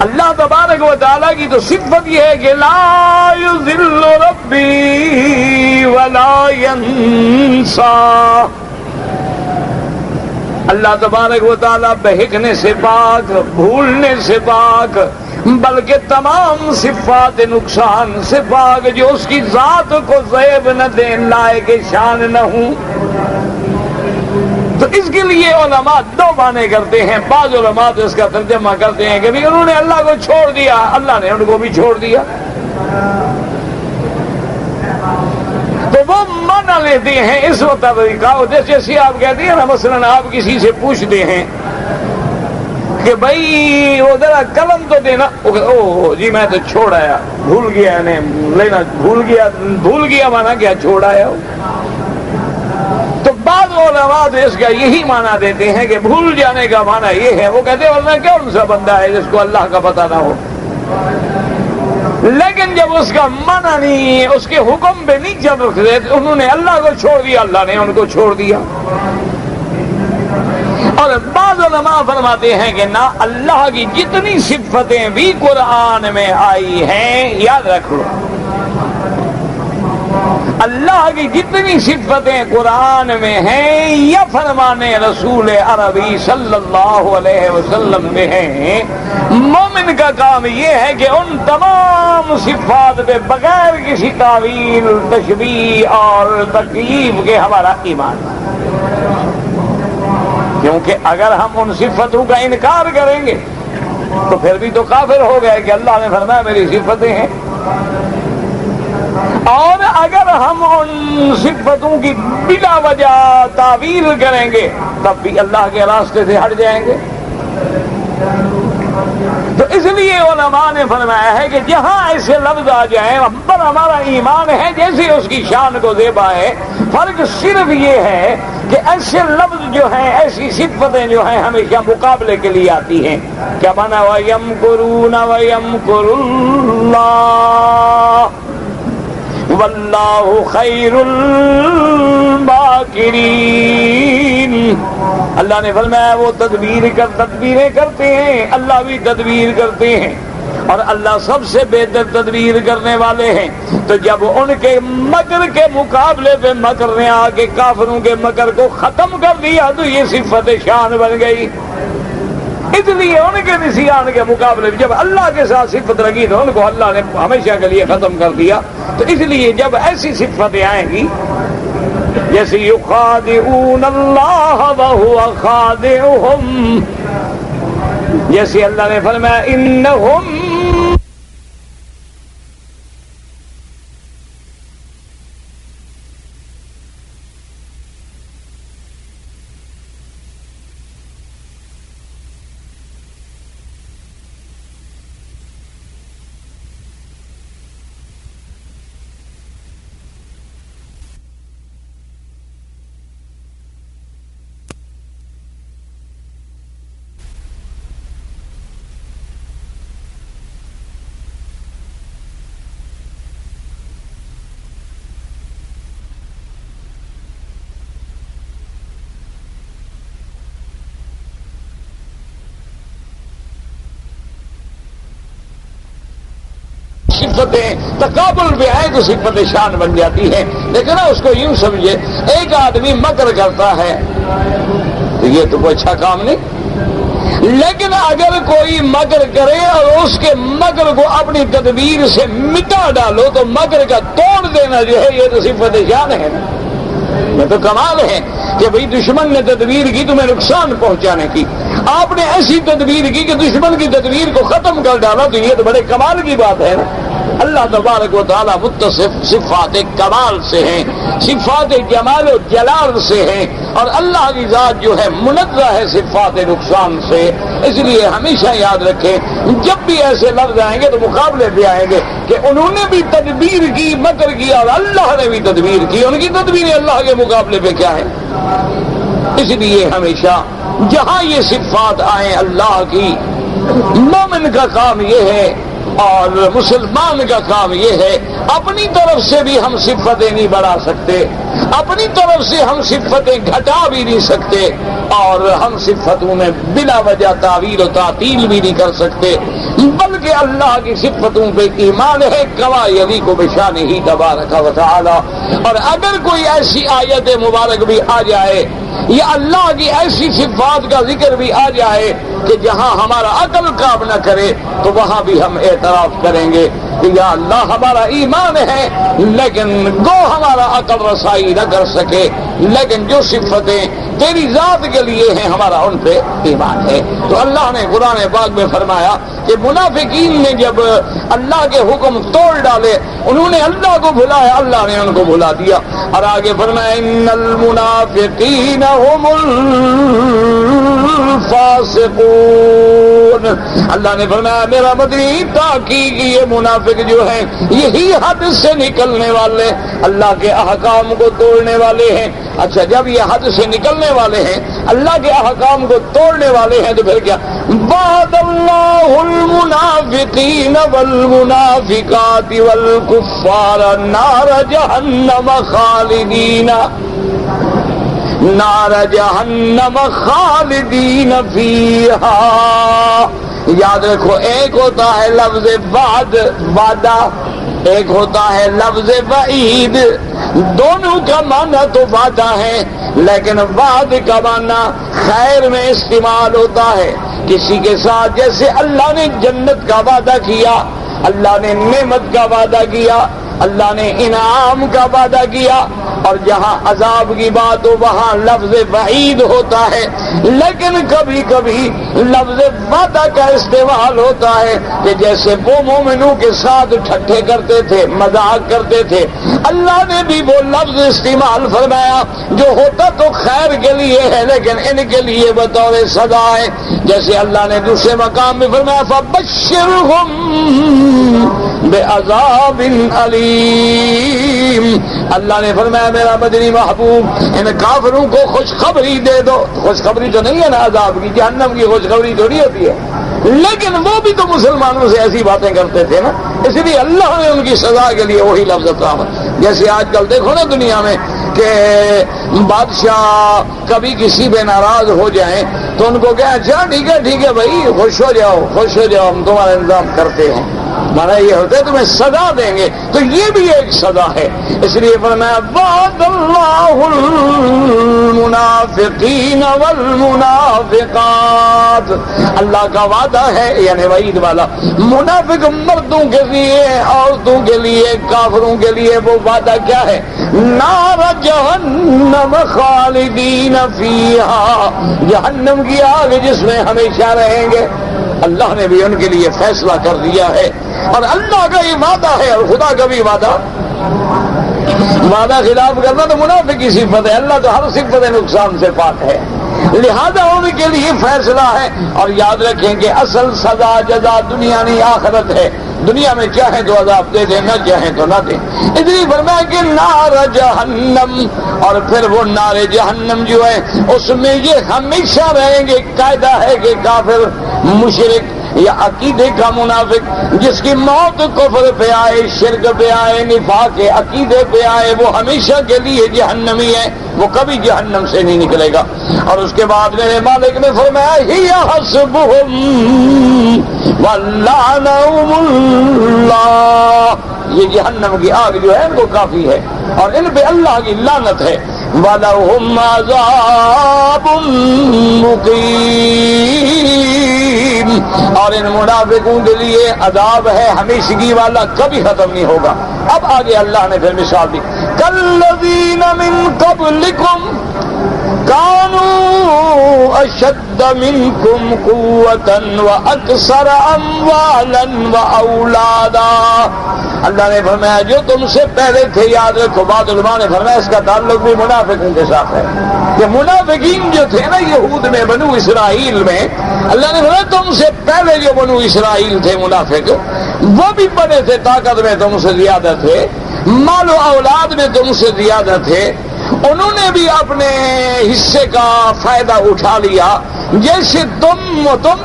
اللہ تبارک و تعالیٰ کی تو صفت یہ ہے کہ لا یضل ربی ولا ینسا، اللہ تبارک و تعالیٰ بہکنے سے پاک، بھولنے سے پاک، بلکہ تمام صفات نقصان سے پاک، جو اس کی ذات کو زیب نہ دیں، لائق شان نہ ہوں۔ تو اس کے لیے علماء دو معنی کرتے ہیں، بعض علماء تو اس کا ترجمہ کرتے ہیں کہ بھی انہوں نے اللہ کو چھوڑ دیا، اللہ نے ان کو بھی چھوڑ دیا۔ تو وہ معنی لیتے ہیں اس وقت طریقہ، جیسے آپ کہتے ہیں نا، مثلاً آپ کسی سے پوچھتے ہیں کہ بھائی وہ ذرا قلم تو دینا، او جی میں تو چھوڑ آیا، بھول گیا لینا، بھول گیا مانا کیا چھوڑ آیا۔ تو بعض علماء اس کا یہی معنی دیتے ہیں کہ بھول جانے کا معنی یہ ہے، وہ کہتے ہیں ورنہ کون سا بندہ ہے جس کو اللہ کا پتہ نہ ہو، لیکن جب اس کا معنی نہیں، اس کے حکم پہ نہیں چل رکھتے، انہوں نے اللہ کو چھوڑ دیا، اللہ نے ان کو چھوڑ دیا۔ اور بعض علماء فرماتے ہیں کہ نہ، اللہ کی جتنی صفتیں بھی قرآن میں آئی ہیں، یاد رکھ لو، اللہ کی جتنی صفتیں قرآن میں ہیں یا فرمان رسول عربی صلی اللہ علیہ وسلم میں ہیں، مومن کا کام یہ ہے کہ ان تمام صفات پہ بغیر کسی تعویل، تشبیہ اور تکییف کے ہمارا ایمان، کیونکہ اگر ہم ان صفتوں کا انکار کریں گے تو پھر بھی تو کافر ہو گئے کہ اللہ نے فرمایا میری صفتیں ہیں، اور اگر ہم ان صفتوں کی بلا وجہ تعویل کریں گے تب بھی اللہ کے راستے سے ہٹ جائیں گے۔ تو اس لیے علماء نے فرمایا ہے کہ جہاں ایسے لفظ آ جائیں پر ہمارا ایمان ہے جیسے اس کی شان کو زیبا ہے، فرق صرف یہ ہے کہ ایسے لفظ جو ہیں، ایسی صفتیں جو ہیں ہمیشہ مقابلے کے لیے آتی ہیں۔ کیا مانا وَيَمْكُرُونَ وَيَمْكُرُ اللَّهُ واللہ خیر الماکرین، اللہ نے فرمایا وہ تدبیریں کرتے ہیں، اللہ بھی تدبیر کرتے ہیں، اور اللہ سب سے بہتر تدبیر کرنے والے ہیں۔ تو جب ان کے مکر کے مقابلے پہ مکر نے آ کے کافروں کے مکر کو ختم کر دیا تو یہ صفت شان بن گئی۔ اس لیے ان کے نسیان کے مقابلے میں جب اللہ کے ساتھ صفت لگی تو ان کو اللہ نے ہمیشہ کے لیے ختم کر دیا۔ تو اس لیے جب ایسی صفتیں آئیں گی جیسے یخادعون اللہ وہو خادعہم، جیسے اللہ نے فرمایا انہم صفتیں تقابل پہ آئے تو صفت شان بن جاتی ہے۔ لیکن اس کو یوں سمجھے ایک آدمی مکر کرتا ہے تو یہ تو کوئی اچھا کام نہیں، لیکن اگر کوئی مکر کرے اور اس کے مکر کو اپنی تدبیر سے مٹا ڈالو تو مکر کا توڑ دینا جو ہے یہ تو صفت شان ہے نا، یہ تو کمال ہے کہ بھئی دشمن نے تدبیر کی تمہیں نقصان پہنچانے کی، آپ نے ایسی تدبیر کی کہ دشمن کی تدبیر کو ختم کر ڈالا، تو یہ تو بڑے کمال کی بات ہے نا۔ اللہ تبارک و تعالیٰ متصف صفات کمال سے ہیں، صفات جمال و جلال سے ہیں، اور اللہ کی ذات جو ہے منزہ ہے صفات نقصان سے۔ اس لیے ہمیشہ یاد رکھیں جب بھی ایسے لفظ آئیں گے تو مقابلے پہ آئیں گے کہ انہوں نے بھی تدبیر کی، مکر کیا، اور اللہ نے بھی تدبیر کی، ان کی تدبیر اللہ کے مقابلے پہ کیا ہے۔ اس لیے ہمیشہ جہاں یہ صفات آئیں اللہ کی، مومن کا کام یہ ہے اور مسلمان کا کام یہ ہے اپنی طرف سے بھی ہم صفتیں نہیں بڑھا سکتے، اپنی طرف سے ہم صفتیں گھٹا بھی نہیں سکتے، اور ہم صفتوں میں بلا وجہ تعویل و تعطیل بھی نہیں کر سکتے، بلکہ اللہ کی صفتوں پہ ایمان ہے کما یلیق بشانہ تبارک و تعالی۔ اور اگر کوئی ایسی آیت مبارک بھی آ جائے یا اللہ کی ایسی صفات کا ذکر بھی آ جائے کہ جہاں ہمارا عقل کام نہ کرے تو وہاں بھی ہم اعتراف کریں گے کہ یا اللہ ہمارا ایمان ہے لیکن گو ہمارا عقل رسائی نہ کر سکے، لیکن جو صفتیں تیری ذات کے لیے ہیں ہمارا ان پہ ایمان ہے۔ تو اللہ نے قرآن پاک میں فرمایا کہ منافقین نے جب اللہ کے حکم توڑ ڈالے، انہوں نے اللہ کو بھلایا، اللہ نے ان کو بھلا دیا، اور آگے فرمایا ان المنافقین هم الفاسقون، اللہ نے فرمایا میرا مدنی تاکید یہ منافق جو ہیں یہی حد سے نکلنے والے، اللہ کے احکام کو توڑنے والے ہیں۔ اچھا جب یہ حد سے نکلنے والے ہیں، اللہ کے احکام کو توڑنے والے ہیں، تو پھر کیا؟ وعد اللہ المنافقین والمنافقات والکفار نار جہنم خالدین فیہا۔ یاد رکھو ایک ہوتا ہے لفظ وعد، وعدہ، ایک ہوتا ہے لفظ وعید، دونوں کا معنی تو وعدہ ہے، لیکن وعد کا معنی خیر میں استعمال ہوتا ہے کسی کے ساتھ، جیسے اللہ نے جنت کا وعدہ کیا، اللہ نے نعمت کا وعدہ کیا، اللہ نے انعام کا وعدہ کیا، اور جہاں عذاب کی بات ہو وہاں لفظ وعید ہوتا ہے۔ لیکن کبھی کبھی لفظ وعدہ کا استعمال ہوتا ہے کہ جیسے وہ مومنوں کے ساتھ ٹھٹھے کرتے تھے، مذاق کرتے تھے، اللہ نے بھی وہ لفظ استعمال فرمایا جو ہوتا تو خیر کے لیے ہے لیکن ان کے لیے بطور سزا ہے، جیسے اللہ نے دوسرے مقام میں فرمایا فَبَشِّرْهُم بِعَذَابٍ أَلِيمٍ، اللہ نے فرمایا میرا مدنی محبوب ان کافروں کو خوشخبری دے دو۔ خوشخبری تو نہیں ہے نا عذاب کی، جہنم کی خوشخبری تھوڑی ہوتی ہے، لیکن وہ بھی تو مسلمانوں سے ایسی باتیں کرتے تھے نا، اس لیے اللہ نے ان کی سزا کے لیے وہی لفظ کہا۔ جیسے آج کل دیکھو نا دنیا میں کہ بادشاہ کبھی کسی پہ ناراض ہو جائیں تو ان کو کہا اچھا ٹھیک ہے بھائی خوش ہو جاؤ ہم تمہارا انتظام کرتے ہیں، مانا یہ ہوتا ہے تمہیں سزا دیں گے، تو یہ بھی ایک سزا ہے۔ اس لیے فرمایا وعد اللہ المنافقین والمنافقات، اللہ کا وعدہ ہے یعنی وعید والا منافق مردوں کے لیے، عورتوں کے لیے، کافروں کے لیے وہ وعدہ کیا ہے؟ نار جہنم خالدین فیہا، جہنم کی آگ جس میں ہمیشہ رہیں گے۔ اللہ نے بھی ان کے لیے فیصلہ کر دیا ہے، اور اللہ کا یہ وعدہ ہے اور خدا کا بھی وعدہ خلاف کرنا تو منافق کی صفت ہے، اللہ تو ہر صفت نقصان سے پاک ہے، لہذا ان کے لیے فیصلہ ہے۔ اور یاد رکھیں کہ اصل سزا جزا دنیا نہیں آخرت ہے، دنیا میں چاہیں تو عذاب دے دیں، نہ چاہیں تو نہ دیں۔ اس لیے فرمایا کہ نار جہنم، اور پھر وہ نار جہنم جو ہے اس میں یہ ہمیشہ رہیں گے۔ قاعدہ ہے کہ کافر، مشرک یا عقیدے کا منافق جس کی موت کفر پہ آئے، شرک پہ آئے، نفاق کے عقیدے پہ آئے، وہ ہمیشہ کے لیے جہنمی ہے، وہ کبھی جہنم سے نہیں نکلے گا۔ اور اس کے بعد میرے مالک نے فرمایا ہی حسبہم ولعنہم اللہ، یہ جہنم کی آگ جو ہے ان کو کافی ہے اور ان پہ اللہ کی لعنت ہے۔ وَلَهُمْ عَذَابٌ مُقِيمٌ، اور ان منافقوں کے لیے عذاب ہے ہمیشگی والا، کبھی ختم نہیں ہوگا۔ اب آگے اللہ نے پھر مثال دی، کَالَّذِينَ مِن قَبْلِكُمْ كَانُوا أَشَدَّ مِنكُمْ قُوَّةً وَأَكْثَرَ أَمْوَالًا وَأَوْلَادًا، اللہ نے فرمایا جو تم سے پہلے تھے، یاد رکھو، بعض علماء نے فرمایا اس کا تعلق بھی منافقین کے ساتھ ہے، کہ منافقین جو تھے نا یہود میں، بنو اسرائیل میں، اللہ نے فرمایا تم سے پہلے جو بنو اسرائیل تھے منافق، وہ بھی بڑے تھے، طاقت میں تم سے زیادہ تھے، مال و اولاد میں تم سے زیادہ تھے، انہوں نے بھی اپنے حصے کا فائدہ اٹھا لیا، جیسے تم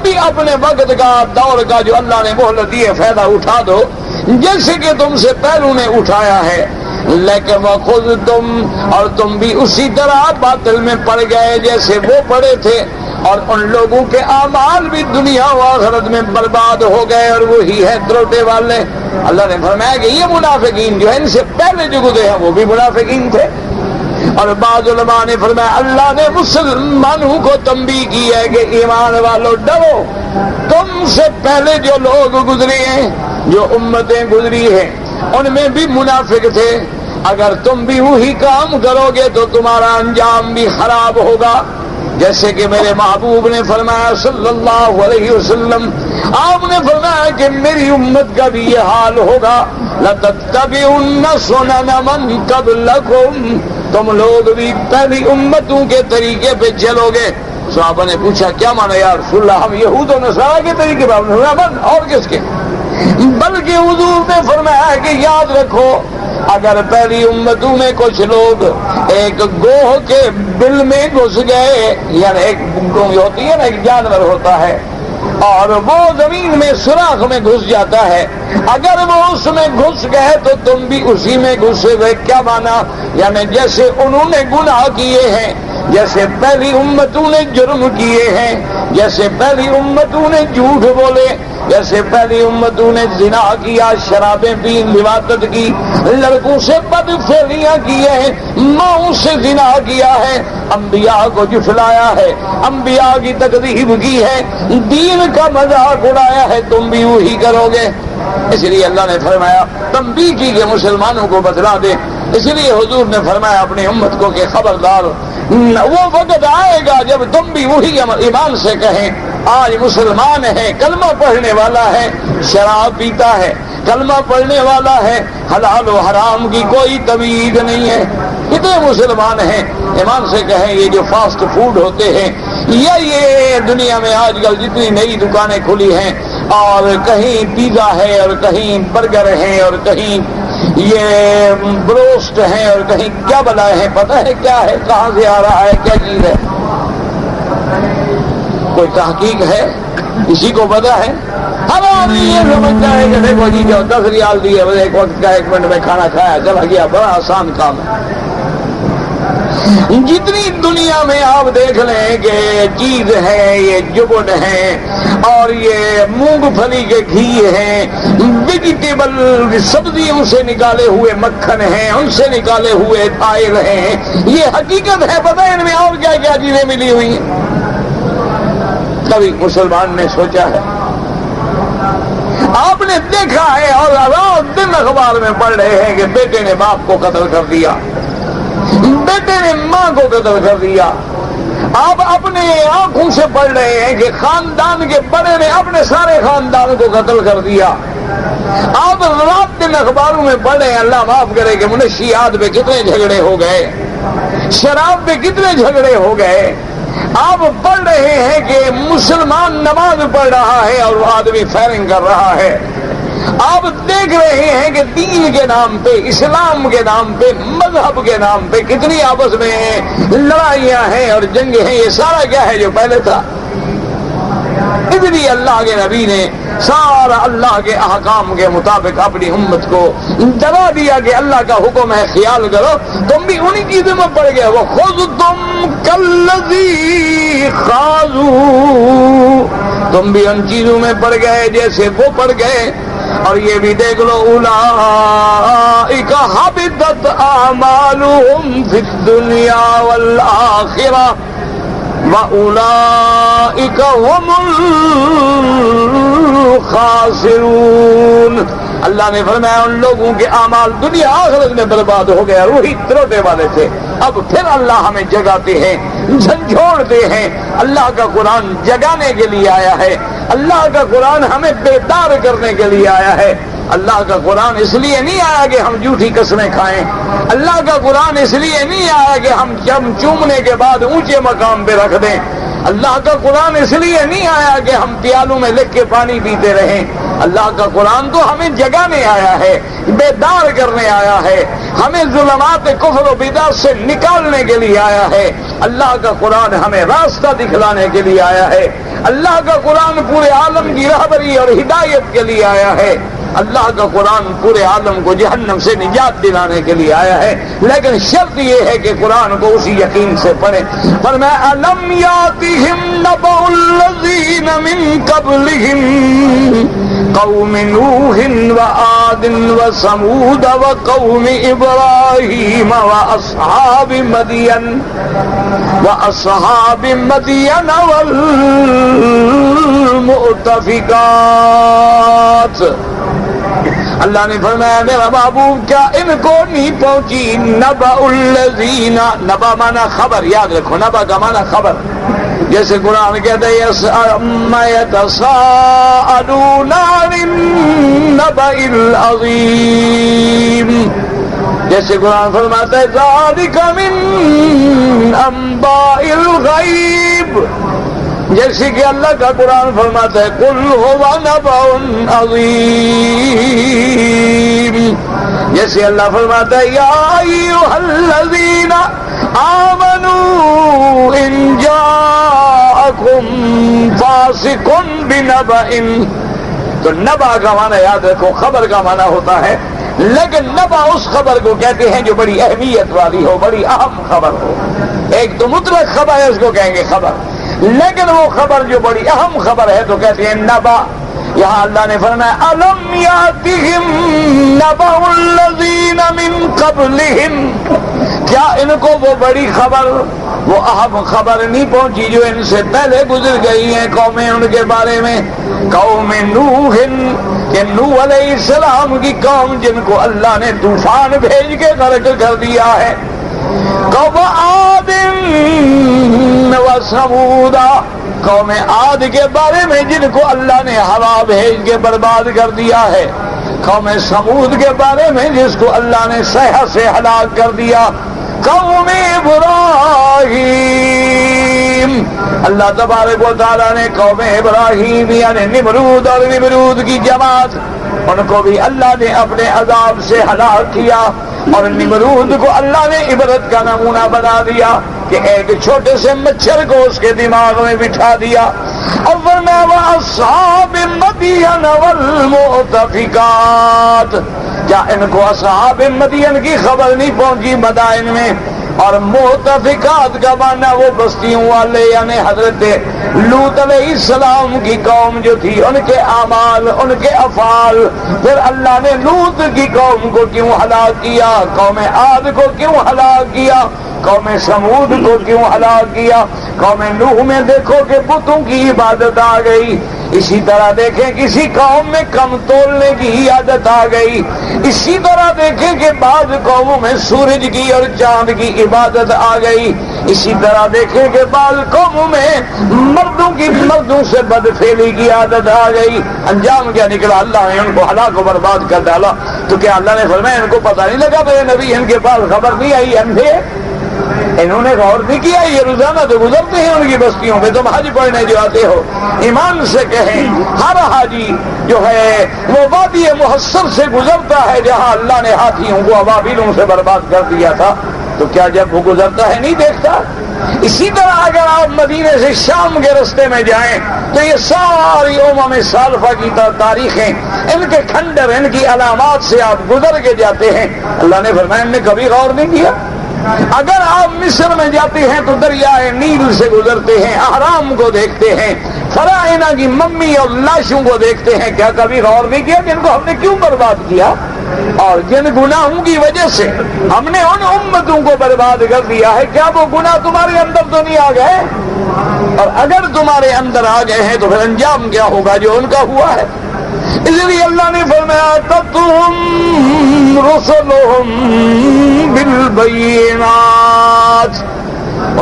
بھی اپنے وقت کا، دور کا جو اللہ نے مہلت دی ہے فائدہ اٹھا دو، جیسے کہ تم سے پہلوں نے اٹھایا ہے۔ لیکن خود اور تم بھی اسی طرح باطل میں پڑ گئے جیسے وہ پڑے تھے، اور ان لوگوں کے اعمال بھی دنیا و آخرت میں برباد ہو گئے، اور وہی ہے دروٹے والے۔ اللہ نے فرمایا کہ یہ منافقین جو ہے ان سے پہلے جو گزرے ہیں وہ بھی منافقین تھے۔ اور بعض علماء نے فرمایا اللہ نے مسلمانوں کو تنبیہ کی ہے کہ ایمان والوں ڈرو، تم سے پہلے جو لوگ گزرے ہیں، جو امتیں گزری ہیں، ان میں بھی منافق تھے، اگر تم بھی وہی کام کرو گے تو تمہارا انجام بھی خراب ہوگا۔ جیسے کہ میرے محبوب نے فرمایا صلی اللہ علیہ وسلم، آپ نے فرمایا کہ میری امت کا بھی یہ حال ہوگا، لَتَتَّبِعُنَّ سُنَنَ مَن قَبْلَكُمْ، تم لوگ بھی پہلی امتوں کے طریقے پہ چلو گے۔ صحابہ نے پوچھا کیا مانا یا رسول اللہ، ہم یہود و نصارہ کے طریقے پہ، اور کس کے؟ بلکہ حضور نے فرمایا کہ یاد رکھو اگر پہلی امتوں میں کچھ لوگ ایک گوہ کے بل میں گھس گئے، یعنی ایک ہوتی ہے نا، ایک جانور ہوتا ہے اور وہ زمین میں سوراخ میں گھس جاتا ہے، اگر وہ اس میں گھس گئے تو تم بھی اسی میں گھسے ہوئے۔ کیا مانا؟ یعنی جیسے انہوں نے گناہ کیے ہیں جیسے پہلی امتوں نے جرم کیے ہیں، جیسے پہلی امتوں نے جھوٹ بولے، جیسے پہلی امتوں نے زنا کیا، شرابیں پی، لواطت کی، لڑکوں سے بدفعلیاں کی ہیں، ماؤں سے زنا کیا ہے، انبیاء کو جھٹلایا ہے، انبیاء کی تکذیب کی ہے، دین کا مذاق اڑایا ہے، تم بھی وہی کرو گے۔ اس لیے اللہ نے فرمایا تنبیہ کی کہ مسلمانوں کو بتلا دے۔ اس لیے حضور نے فرمایا اپنی امت کو کہ خبردار، وہ وقت آئے گا جب تم بھی وہی ایمان سے کہیں۔ آج مسلمان ہے، کلمہ پڑھنے والا ہے، شراب پیتا ہے، کلمہ پڑھنے والا ہے، حلال و حرام کی کوئی تمیز نہیں ہے۔ کتنے مسلمان ہیں ایمان سے کہیں یہ جو فاسٹ فوڈ ہوتے ہیں، یا یہ دنیا میں آج کل جتنی نئی دکانیں کھلی ہیں، اور کہیں پیزا ہے اور کہیں برگر ہیں اور کہیں یہ بروسٹ ہیں اور کہیں کیا بلائے ہیں، پتہ ہے کیا ہے، کہاں سے آ رہا ہے، کیا چیز ہے، کوئی تحقیق ہے، کسی کو پتہ ہے؟ ہر آدمی یہ سمجھتا ہے کہ دیکھو جی جو 10 ریال دیے ایک وقت کا 1 منٹ میں کھانا کھایا چلا گیا، بڑا آسان کام ہے۔ جتنی دنیا میں آپ دیکھ لیں کہ چیز ہے، یہ جبن ہے اور یہ مونگ پھلی کے گھی ہیں، ویجیٹیبل سبزیوں سے نکالے ہوئے مکھن ہیں، ان سے نکالے ہوئے آئل ہیں، یہ حقیقت ہے، پتہ ہے ان میں اور کیا کیا چیزیں ملی ہوئی ہیں؟ کبھی مسلمان نے سوچا ہے؟ آپ نے دیکھا ہے اور رات دن اخبار میں پڑھ رہے ہیں کہ بیٹے نے باپ کو قتل کر دیا، بیٹے نے ماں کو قتل کر دیا۔ آپ اپنے آنکھوں سے پڑھ رہے ہیں کہ خاندان کے بڑے نے اپنے سارے خاندان کو قتل کر دیا۔ آپ رات دن اخباروں میں پڑھ رہے ہیں، اللہ معاف کرے کہ منشیات پہ کتنے جھگڑے ہو گئے، شراب پہ کتنے جھگڑے ہو گئے۔ آپ پڑھ رہے ہیں کہ مسلمان نماز پڑھ رہا ہے اور وہ آدمی فائرنگ کر رہا ہے۔ آپ دیکھ رہے ہیں کہ دین کے نام پہ، اسلام کے نام پہ، مذہب کے نام پہ کتنی آپس میں لڑائیاں ہیں اور جنگیں ہیں۔ یہ سارا کیا ہے جو پہلے تھا؟ اس لیے اللہ کے نبی نے سارا اللہ کے احکام کے مطابق اپنی امت کو جگہ دیا کہ اللہ کا حکم ہے خیال کرو، تم بھی انہی چیزوں میں پڑ گئے، وہ خود تم کلذی خاضو، تم بھی ان چیزوں میں پڑ گئے جیسے وہ پڑ گئے۔ اور یہ بھی دیکھ لو، اولئک حبطت اعمالهم فی الدنیا والآخرہ وَأُولَئِكَ هُمُ الْخَاسِرُونَ۔ اللہ نے فرمایا ان لوگوں کے اعمال دنیا آخرت میں برباد ہو گیا، روحی تروٹے والے تھے۔ اب پھر اللہ ہمیں جگاتے ہیں، جھنجھوڑتے ہیں۔ اللہ کا قرآن جگانے کے لیے آیا ہے، اللہ کا قرآن ہمیں بیدار کرنے کے لیے آیا ہے۔ اللہ کا قرآن اس لیے نہیں آیا کہ ہم جھوٹی قسمیں کھائیں، اللہ کا قرآن اس لیے نہیں آیا کہ ہم چومنے کے بعد اونچے مقام پہ رکھ دیں، اللہ کا قرآن اس لیے نہیں آیا کہ ہم پیالوں میں لکھ کے پانی پیتے رہیں۔ اللہ کا قرآن تو ہمیں جگانے آیا ہے، بیدار کرنے آیا ہے، ہمیں ظلمات کفر و بدعت سے نکالنے کے لیے آیا ہے۔ اللہ کا قرآن ہمیں راستہ دکھلانے کے لیے آیا ہے۔ اللہ کا قرآن پورے عالم کی رہبری اور ہدایت کے لیے آیا ہے۔ اللہ کا قرآن پورے عالم کو جہنم سے نجات دلانے کے لیے آیا ہے، لیکن شرط یہ ہے کہ قرآن کو اسی یقین سے پڑھیں۔ فرمایا الم یاتہم نبأ الذین من قبلہم قوم نوح وعاد وثمود وقوم ابراہیم واصحاب مدین والمؤتفقات۔ اللہ نے فرمایا میرا محبوب کیا ان کو نہیں پہنچی نبأ الذین، نبا مانا خبر، یاد رکھو نبا کا مانا خبر، جیسے قرآن کہتا ہے یتساءلون عن النبأ العظیم، جیسے قرآن فرماتا ہے ذالک من انباء الغیب، جیسے کہ اللہ کا قرآن فرماتا ہے قل هو نبأ عظیم، جیسے اللہ فرماتا ہے یا ایھا الذین آمنوا ان جاءکم فاسق بنبأ، تو نبأ کا معنی یاد رکھو خبر کا معنی ہوتا ہے لیکن نبا اس خبر کو کہتے ہیں جو بڑی اہمیت والی ہو، بڑی اہم خبر ہو. ایک تو مطلق خبر ہے، اس کو کہیں گے خبر، لیکن وہ خبر جو بڑی اہم خبر ہے تو کہتے ہیں نبا. یہاں اللہ نے فرمایا الم یاتہم نبأ الذین من قبلہم، کیا ان کو وہ بڑی خبر، وہ اہم خبر نہیں پہنچی جو ان سے پہلے گزر گئی ہیں قومیں، ان کے بارے میں. قوم نوح، کہ نوح علیہ السلام کی قوم جن کو اللہ نے طوفان بھیج کے غرق کر دیا ہے. قوم عاد و ثمود، قوم عاد کے بارے میں جن کو اللہ نے ہوا بھیج کے برباد کر دیا ہے. قوم ثمود کے بارے میں جس کو اللہ نے صیحہ سے ہلاک کر دیا. قوم ابراہیم، اللہ تبارک و تعالیٰ نے قوم ابراہیم یعنی نمرود اور نمرود کی جماعت، ان کو بھی اللہ نے اپنے عذاب سے ہلاک کیا. اور نمرود کو اللہ نے عبرت کا نمونہ بنا دیا کہ ایک چھوٹے سے مچھر کو اس کے دماغ میں بٹھا دیا. اصحاب مدین والمؤتفکات، کیا ان کو اصحاب مدین کی خبر نہیں پہنچی مدائن میں؟ اور مؤتفکات کا معنی وہ بستیوں والے یعنی حضرت لوط علیہ السلام کی قوم جو تھی، ان کے اعمال، ان کے افعال. پھر اللہ نے لوط کی قوم کو کیوں ہلاک کیا، قوم عاد کو کیوں ہلاک کیا، قوم سمود کو کیوں ہلاک کیا. قوم نوح میں دیکھو کہ بتوں کی عبادت آ گئی. اسی طرح دیکھیں کسی قوم میں کم تولنے کی عادت آ گئی. اسی طرح دیکھیں کہ بعض قوموں میں سورج کی اور چاند کی عبادت آ گئی. اسی طرح دیکھیں کہ بعض قوموں میں مردوں سے بدفعلی کی عادت آ گئی. انجام کیا نکلا؟ اللہ نے ان کو ہلاک و برباد کر ڈالا. تو کیا اللہ نے فرمایا ان کو پتہ نہیں لگا میرے نبی ان کے پاس خبر نہیں آئی؟ اندھے انہوں نے غور نہیں کیا؟ یہ روزانہ تو گزرتے ہیں ان کی بستیوں میں. تم حج پڑھنے جو آتے ہو ایمان سے کہیں ہر حاجی جو ہے وہ وادی محصر سے گزرتا ہے جہاں اللہ نے ہاتھیوں کو ابابیلوں سے برباد کر دیا تھا. تو کیا جب وہ گزرتا ہے نہیں دیکھتا؟ اسی طرح اگر آپ مدینے سے شام کے رستے میں جائیں تو یہ ساری امم سالفہ کی تاریخیں، ان کے کھنڈر، ان کی علامات سے آپ گزر کے جاتے ہیں. اللہ نے فرمایا ان نے کبھی غور نہیں کیا. اگر آپ مصر میں جاتے ہیں تو دریائے نیل سے گزرتے ہیں، احرام کو دیکھتے ہیں، فرعونہ کی ممی اور لاشوں کو دیکھتے ہیں. کیا کبھی غور نہیں کیا کہ ان کو ہم نے کیوں برباد کیا؟ اور جن گناہوں کی وجہ سے ہم نے ان امتوں کو برباد کر دیا ہے، کیا وہ گناہ تمہارے اندر تو نہیں آ گئے؟ اور اگر تمہارے اندر آ گئے ہیں تو پھر انجام کیا ہوگا جو ان کا ہوا ہے؟ اس لیے اللہ نے فرمایا تَتْلُوهُمْ رُسُلُهُمْ بِالْبَيِّنَاتِ،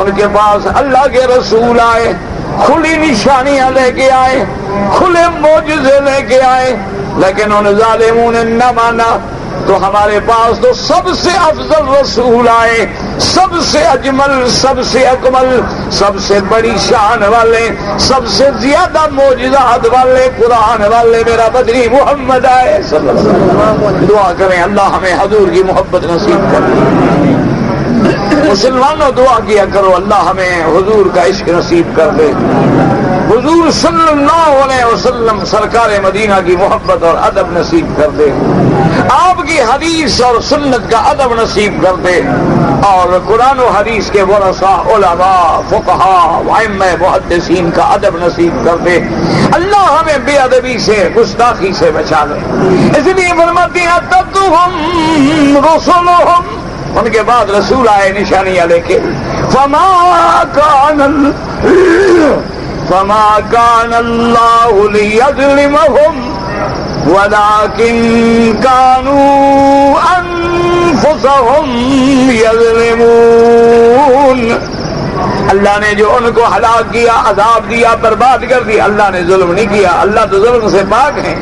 ان کے پاس اللہ کے رسول آئے، کھلی نشانیاں لے کے آئے، کھلے معجزے لے کے آئے، لیکن ان ظالموں نے نہ مانا. تو ہمارے پاس تو سب سے افضل رسول آئے، سب سے اجمل، سب سے اکمل، سب سے بڑی شان والے، سب سے زیادہ معجزات والے، قرآن والے میرا بدری محمد آئے صلی اللہ علیہ وسلم. دعا کریں اللہ ہمیں حضور کی محبت نصیب کرے. مسلمانوں دعا کیا کرو اللہ ہمیں حضور کا عشق نصیب کر دے. حضور صلی اللہ علیہ وسلم سرکار مدینہ کی محبت اور ادب نصیب کر دے. آپ کی حدیث اور سنت کا ادب نصیب کر دے، اور قرآن و حدیث کے ورثاء، علماء، فقہاء، ائمہ محدثین کا ادب نصیب کر دے. اللہ ہمیں بے ادبی سے، گستاخی سے بچا لے. اس لیے فرماتے ہیں تَتْلُوهُمْ رُسُلُهُمْ، ان کے بعد رسول آئے نشانیاں لے کے. فما كان الله ليظلمهم ولكن كانوا انفسهم يظلمون. اللہ نے جو ان کو ہلاک کیا، عذاب دیا، برباد کر دیا، اللہ نے ظلم نہیں کیا. اللہ تو ظلم سے پاک ہیں.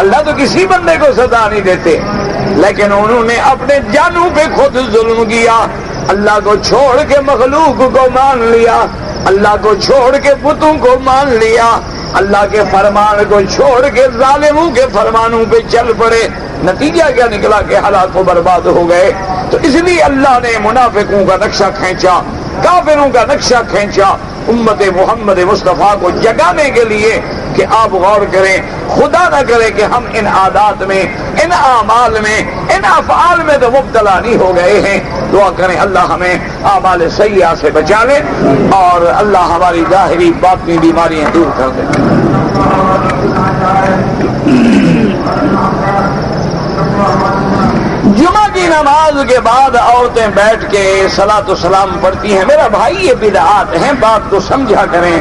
اللہ تو کسی بندے کو سزا نہیں دیتے، لیکن انہوں نے اپنے جانوں پہ خود ظلم کیا. اللہ کو چھوڑ کے مخلوق کو مان لیا، اللہ کو چھوڑ کے بتوں کو مان لیا، اللہ کے فرمان کو چھوڑ کے ظالموں کے فرمانوں پہ چل پڑے. نتیجہ کیا نکلا کہ ہلاک و برباد ہو گئے. تو اس لیے اللہ نے منافقوں کا نقشہ کھینچا، کافروں کا نقشہ کھینچا، امت محمد مصطفیٰ کو جگانے کے لیے کہ آپ غور کریں، خدا نہ کرے کہ ہم ان عادات میں، ان اعمال میں، ان افعال میں تو مبتلا نہیں ہو گئے ہیں۔ دعا کریں اللہ ہمیں اعمال سیئہ سے بچا لے اور اللہ ہماری ظاہری باطنی بیماریاں دور کر دے۔ جمعہ کی نماز کے بعد عورتیں بیٹھ کے صلاۃ و سلام پڑھتی ہیں۔ میرا بھائی یہ بدعات ہیں، بات کو سمجھا کریں۔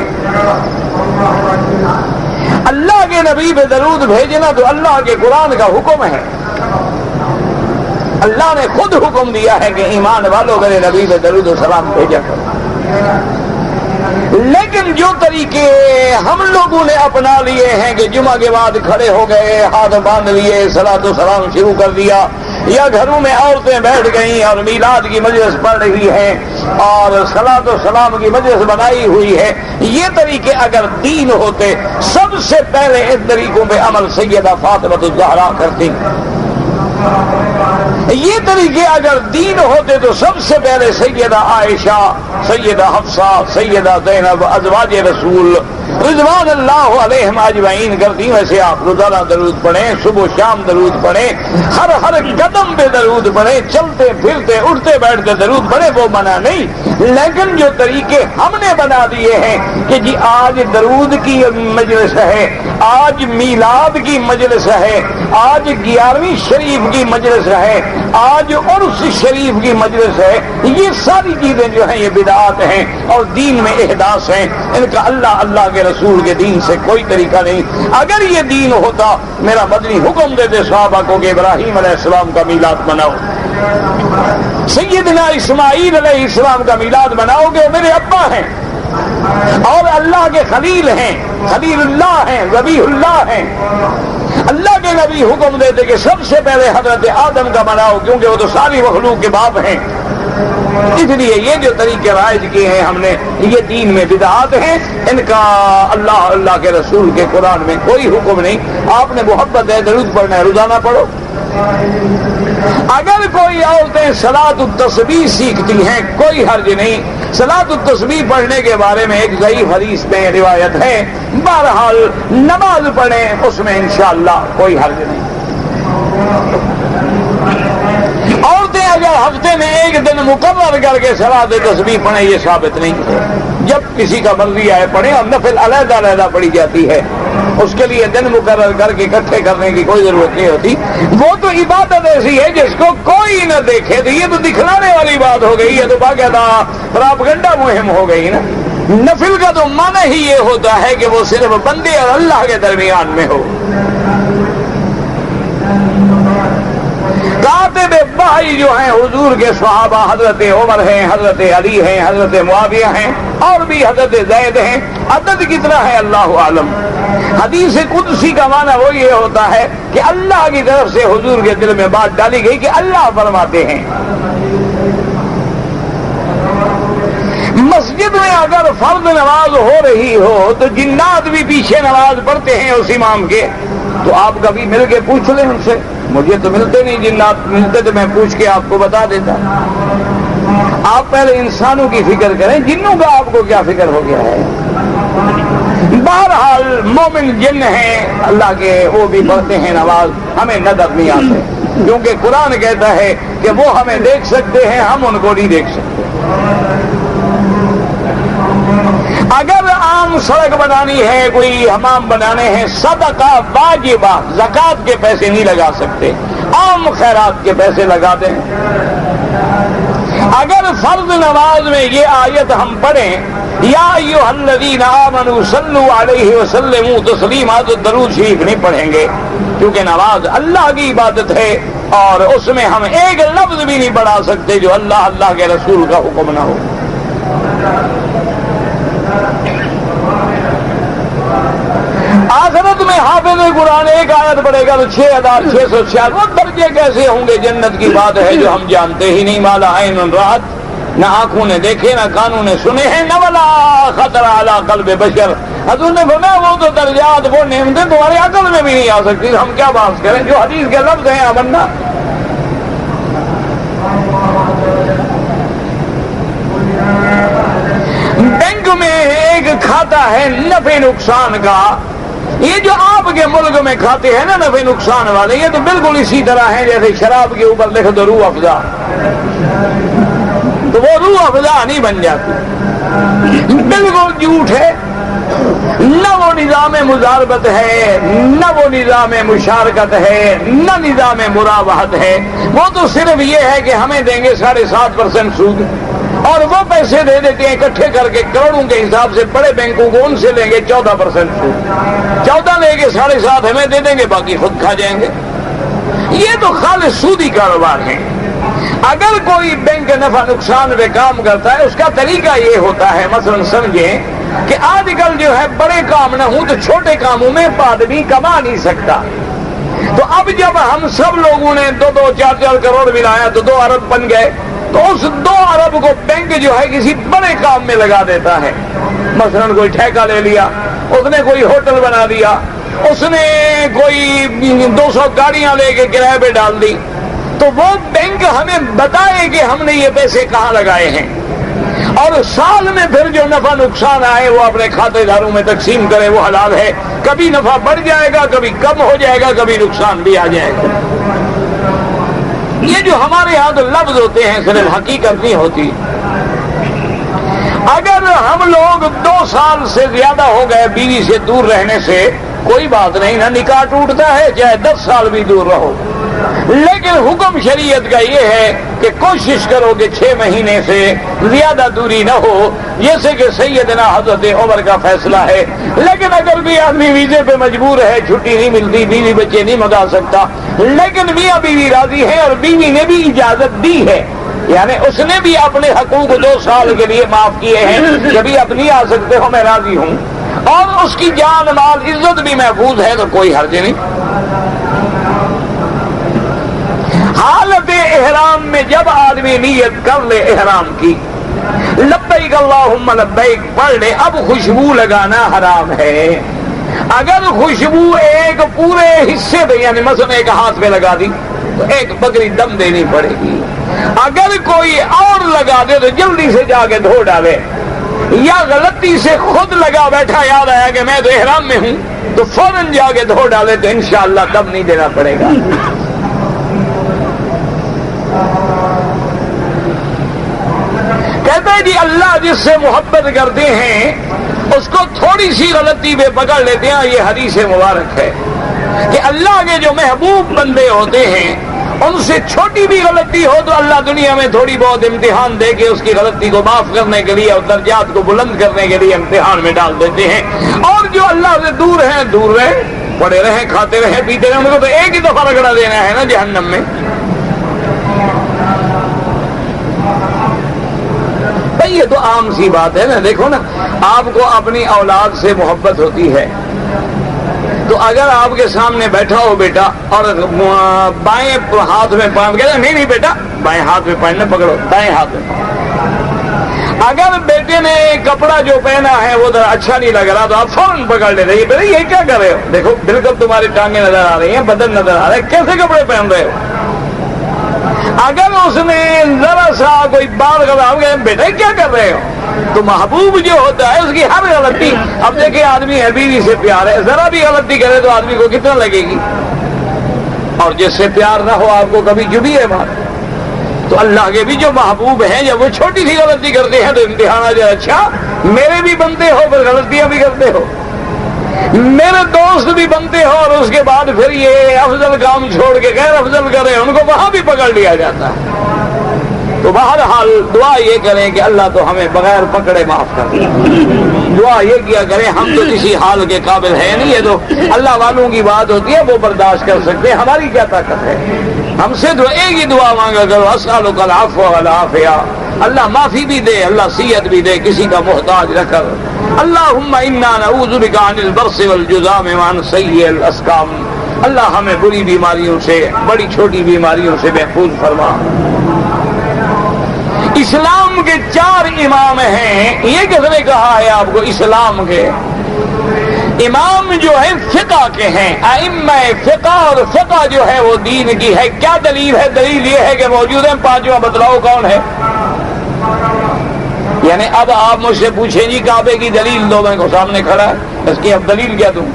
اللہ کے نبی پہ درود بھیجنا تو اللہ کے قرآن کا حکم ہے، اللہ نے خود حکم دیا ہے کہ ایمان والوں میرے نبی پہ درود و سلام بھیجا کرو۔ لیکن جو طریقے ہم لوگوں نے اپنا لیے ہیں کہ جمعہ کے بعد کھڑے ہو گئے، ہاتھ باندھ لیے، صلاۃ و سلام شروع کر دیا، یا گھروں میں عورتیں بیٹھ گئیں اور میلاد کی مجلس پڑھ رہی ہیں اور صلاۃ و سلام کی مجلس بنائی ہوئی ہے، یہ طریقے اگر دین ہوتے سب سے پہلے ان طریقوں پہ عمل سیدہ فاطمہ الزہرا کرتی۔ یہ طریقے اگر دین ہوتے تو سب سے پہلے سیدہ عائشہ، سیدہ حفصہ، سیدہ زینب ازواج رسول رضوان اللہ علیہم اجمعین کرتی۔ ویسے آپ روزانہ درود پڑھیں، صبح و شام درود پڑھیں، ہر قدم پہ درود پڑھیں، چلتے پھرتے اٹھتے بیٹھتے درود پڑھیں، وہ منع نہیں۔ لیکن جو طریقے ہم نے بنا دیے ہیں کہ جی آج درود کی مجلس ہے، آج میلاد کی مجلس ہے، آج 11ویں شریف کی مجلس ہے، آج عرس شریف کی مجلس ہے، یہ ساری چیزیں جو ہیں یہ بدعات ہیں اور دین میں احداث ہیں، ان کا اللہ کے رسول کے دین سے کوئی طریقہ نہیں۔ اگر یہ دین ہوتا میرا مدنی حکم دیتے صحابہ کو کہ ابراہیم علیہ السلام کا میلاد مناؤ، سیدنا اسماعیل علیہ السلام کا میلاد مناؤ گے، میرے ابا ہیں اور اللہ کے خلیل ہیں، خلیل اللہ ہیں، ذبیح اللہ ہیں۔ اللہ کے نبی حکم دیتے کہ سب سے پہلے حضرت آدم کا مناؤ، کیونکہ وہ تو ساری مخلوق کے باپ ہیں۔ اس لیے یہ جو طریقے رائج کیے ہیں ہم نے، یہ دین میں بدعات ہیں، ان کا اللہ کے رسول کے قرآن میں کوئی حکم نہیں۔ آپ نے محبت ہے درود پڑھنا ہے، روزانہ پڑھو۔ اگر کوئی عورتیں صلاۃ التسبیح سیکھتی ہیں کوئی حرج نہیں، صلاۃ التسبیح پڑھنے کے بارے میں ایک ضعیف حدیث میں روایت ہے، بہرحال نماز پڑھیں اس میں انشاءاللہ کوئی حرج نہیں۔ عورتیں اگر ہفتے میں ایک دن مقرر کر کے صلاۃ تسبیح پڑھیں یہ ثابت نہیں ہے، جب کسی کا مرضی آئے پڑھیں، اور نفل علیحدہ علیحدہ پڑھی جاتی ہے، اس کے لیے دن مقرر کر کے اکٹھے کرنے کی کوئی ضرورت نہیں ہوتی۔ وہ تو عبادت ایسی ہے جس کو کوئی نہ دیکھے، تو یہ تو دکھلانے والی بات ہو گئی، یہ تو باقاعدہ پراپگنڈا مہم ہو گئی نا۔ نفل کا تو معنی ہی یہ ہوتا ہے کہ وہ صرف بندے اور اللہ کے درمیان میں ہو۔ کاتب بھائی جو ہیں حضور کے صحابہ حضرت عمر ہیں، حضرت علی ہیں، حضرت معاویہ ہیں اور بھی حضرت زید ہیں، عدد کتنا ہے اللہ عالم۔ حدیث قدسی کا معنی وہ یہ ہوتا ہے کہ اللہ کی طرف سے حضور کے دل میں بات ڈالی گئی کہ اللہ فرماتے ہیں۔ مسجد میں اگر فرض نماز ہو رہی ہو تو جنات بھی پیچھے نماز پڑھتے ہیں اس امام کے، تو آپ کبھی مل کے پوچھ لیں ان سے۔ مجھے تو ملتے نہیں، جنات ملتے تو میں پوچھ کے آپ کو بتا دیتا۔ آپ پہلے انسانوں کی فکر کریں، جنوں کا آپ کو کیا فکر ہو گیا ہے۔ بہرحال مومن جن ہیں اللہ کے، وہ بھی پڑھتے ہیں نماز، ہمیں نظر نہیں آتے، کیونکہ قرآن کہتا ہے کہ وہ ہمیں دیکھ سکتے ہیں، ہم ان کو نہیں دیکھ سکتے۔ اگر عام سڑک بنانی ہے، کوئی حمام بنانے ہیں، صدقہ واجبہ، زکوٰۃ کے پیسے نہیں لگا سکتے، عام خیرات کے پیسے لگا دیں۔ اگر فرض نماز میں یہ آیت ہم پڑھیں، یا ایھا الذین آمنوا صلوا علیہ وسلموا تسلیما، تو درود شریف نہیں پڑھیں گے، کیونکہ نماز اللہ کی عبادت ہے اور اس میں ہم ایک لفظ بھی نہیں پڑھا سکتے جو اللہ کے رسول کا حکم نہ ہو۔ آخرت میں حافظ قرآن ایک آیت پڑھے گا تو 6666 وہ درجے کیسے ہوں گے؟ جنت کی بات ہے جو ہم جانتے ہی نہیں۔ مالا عین رات، نہ آنکھوں نے دیکھے، نہ کانوں نے سنے ہیں، نہ ولا خطر علی قلب بشر۔ حضور نے فرمایا وہ تو درجات، وہ نعمتیں تمہاری عقل میں بھی نہیں آ سکتی، ہم کیا بات کریں؟ جو حدیث کے لفظ ہیں آمنا۔ بینک میں ایک کھاتا ہے نفع نقصان کا، یہ جو آپ کے ملک میں کھاتے ہیں نا نفع نقصان والے، یہ تو بالکل اسی طرح ہیں جیسے شراب کے اوپر لکھ دو روح افزا، تو وہ روح افزا نہیں بن جاتی، بالکل جھوٹ ہے۔ نہ وہ نظام مزاربت ہے، نہ وہ نظام مشارکت ہے، نہ نظام مرابحت ہے، وہ تو صرف یہ ہے کہ ہمیں دیں گے 7.5% سود، اور وہ پیسے دے دیتے ہیں اکٹھے کر کے کروڑوں کے حساب سے بڑے بینکوں کو، ان سے لیں گے 14% سود، 14 لے کے 7.5 ہمیں دے دیں گے، باقی خود کھا جائیں گے۔ یہ تو خالص سودی کاروبار ہے۔ اگر کوئی بینک نفع نقصان پہ کام کرتا ہے، اس کا طریقہ یہ ہوتا ہے، مثلا سمجھیں کہ آج کل جو ہے بڑے کام نہ ہوں تو چھوٹے کاموں میں آدمی کما نہیں سکتا، تو اب جب ہم سب لوگوں نے 2-2 4-4 کروڑ ملایا تو 2 ارب بن گئے، تو اس 2 ارب کو بینک جو ہے کسی بڑے کام میں لگا دیتا ہے۔ مثلا کوئی ٹھیکہ لے لیا، اس نے کوئی ہوٹل بنا دیا، اس نے کوئی 200 گاڑیاں لے کے کرائے پہ ڈال دی، تو وہ بینک ہمیں بتائے کہ ہم نے یہ پیسے کہاں لگائے ہیں، اور سال میں پھر جو نفع نقصان آئے وہ اپنے کھاتے داروں میں تقسیم کرے، وہ حلال ہے۔ کبھی نفع بڑھ جائے گا، کبھی کم ہو جائے گا، کبھی نقصان بھی آ جائے گا۔ یہ جو ہمارے یہاں تو لفظ ہوتے ہیں، صرف حقیقت نہیں ہوتی۔ اگر ہم لوگ 2 سال سے زیادہ ہو گئے بیوی سے دور رہنے سے، کوئی بات نہیں، نہ نکاح ٹوٹتا ہے، چاہے 10 سال بھی دور رہو، لیکن حکم شریعت کا یہ ہے کہ کوشش کرو کہ 6 مہینے سے زیادہ دوری نہ ہو، جیسے کہ سیدنا حضرت عمر کا فیصلہ ہے۔ لیکن اگر بھی آدمی ویزے پہ مجبور ہے، چھٹی نہیں ملتی، بیوی بچے نہیں منگا سکتا، لیکن میاں بیوی راضی ہے اور بیوی نے بھی اجازت دی ہے، یعنی اس نے بھی اپنے حقوق 2 سال کے لیے معاف کیے ہیں، کبھی اب نہیں آ سکتے ہو، میں راضی ہوں، اور اس کی جان مال عزت بھی محفوظ ہے، تو کوئی حرج نہیں۔ حالت احرام میں جب آدمی نیت کر لے احرام کی، لبیک اللہم لبیک پڑھ لے، اب خوشبو لگانا حرام ہے۔ اگر خوشبو ایک پورے حصے پہ، یعنی مثلا ایک ہاتھ پہ لگا دی تو ایک بکری دم دینی پڑے گی، اگر کوئی اور لگا دے تو جلدی سے جا کے دھو ڈالے، یا غلطی سے خود لگا بیٹھا یاد آیا کہ میں تو احرام میں ہوں تو فوراً جا کے دھو ڈالے، تو انشاءاللہ دم نہیں دینا پڑے گا۔ کہتا ہے جی اللہ جس سے محبت کرتے ہیں اس کو تھوڑی سی غلطی پہ پکڑ لیتے ہیں، یہ حدیث مبارک ہے کہ اللہ کے جو محبوب بندے ہوتے ہیں ان سے چھوٹی بھی غلطی ہو تو اللہ دنیا میں تھوڑی بہت امتحان دے کے اس کی غلطی کو معاف کرنے کے لیے اور درجات کو بلند کرنے کے لیے امتحان میں ڈال دیتے ہیں۔ اور جو اللہ سے دور ہیں، دور رہیں، پڑے رہیں، کھاتے رہیں، پیتے رہیں، ان کو تو ایک ہی دفعہ رگڑا دینا ہے نا جہنم میں۔ بھئی یہ تو عام سی بات ہے نا، دیکھو نا، آپ کو اپنی اولاد سے محبت ہوتی ہے تو اگر آپ کے سامنے بیٹھا ہو بیٹا اور بائیں ہاتھ میں پان کہتے نہیں نہیں بیٹا بائیں ہاتھ میں پان نہ پکڑو، دائیں ہاتھ میں۔ اگر بیٹے نے کپڑا جو پہنا ہے وہ اچھا نہیں لگ رہا تو آپ فوراً پکڑ لیتے ہیں، بیٹا یہ کیا کر رہے ہو، دیکھو بالکل تمہاری ٹانگیں نظر آ رہی ہیں، بدن نظر آ رہا ہے، کیسے کپڑے پہن رہے ہو۔ اگر اس نے ذرا سا کوئی بال خراب گیا، بیٹا کیا کر رہے ہو، تو محبوب جو ہوتا ہے اس کی ہر غلطی، اب دیکھیں آدمی ہے بیوی سے پیار ہے، ذرا بھی غلطی کرے تو آدمی کو کتنا لگے گی، اور جس سے پیار نہ ہو آپ کو کبھی جبھی ہے بات۔ تو اللہ کے بھی جو محبوب ہیں جب وہ چھوٹی سی غلطی کرتے ہیں تو امتحان آ جائے، اچھا میرے بھی بنتے ہو پھر غلطیاں بھی کرتے ہو، میرے دوست بھی بنتے ہو اور اس کے بعد پھر یہ افضل کام چھوڑ کے غیر افضل کریں، ان کو وہاں بھی پکڑ لیا جاتا ہے۔ تو بہرحال دعا یہ کریں کہ اللہ تو ہمیں بغیر پکڑے معاف کر دے، دعا یہ کیا کریں، ہم تو کسی حال کے قابل ہیں نہیں، یہ تو اللہ والوں کی بات ہوتی ہے، وہ برداشت کر سکتے ہیں، ہماری کیا طاقت ہے۔ ہم سے تو ایک ہی دعا مانگا کرو، اسألک العفو والعافیہ، اللہ معافی بھی دے، اللہ صحت بھی دے، کسی کا محتاج نہ کر۔ اللہم انا نعوذ بک عن البرص والجذام وعن سیء الاسقام، اللہ ہمیں بری بیماریوں سے، بڑی چھوٹی بیماریوں سے محفوظ فرما۔ اسلام کے 4 امام ہیں، یہ کس نے کہا ہے آپ کو اسلام کے امام جو ہے فقہ کے ہیں، ائمہ فقہ، اور فقہ جو ہے وہ دین کی ہے۔ کیا دلیل ہے؟ دلیل یہ ہے کہ موجود ہیں، 5واں بتلاؤ کون ہے؟ یعنی اب آپ مجھ سے پوچھیں جی کعبے کی دلیل دو، میں کو سامنے کھڑا ہے، اس کی اب دلیل کیا دوں؟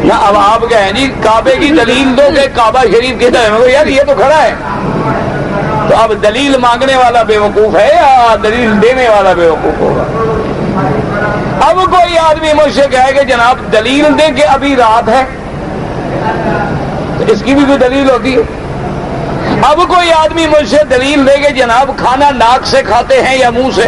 نہ اب آپ کہیں جی کعبے کی دلیل دو کہ کعبہ شریف کدھر ہے، یار یہ تو کھڑا ہے. تو اب دلیل مانگنے والا بے وقوف ہے یا دلیل دینے والا بے وقوف ہوگا؟ اب کوئی آدمی مجھ سے کہے کہ جناب دلیل دے کہ ابھی رات ہے، تو اس کی بھی کوئی دلیل ہوتی ہے. اب کوئی آدمی مجھ سے دلیل دے کہ جناب کھانا ناک سے کھاتے ہیں یا منہ سے.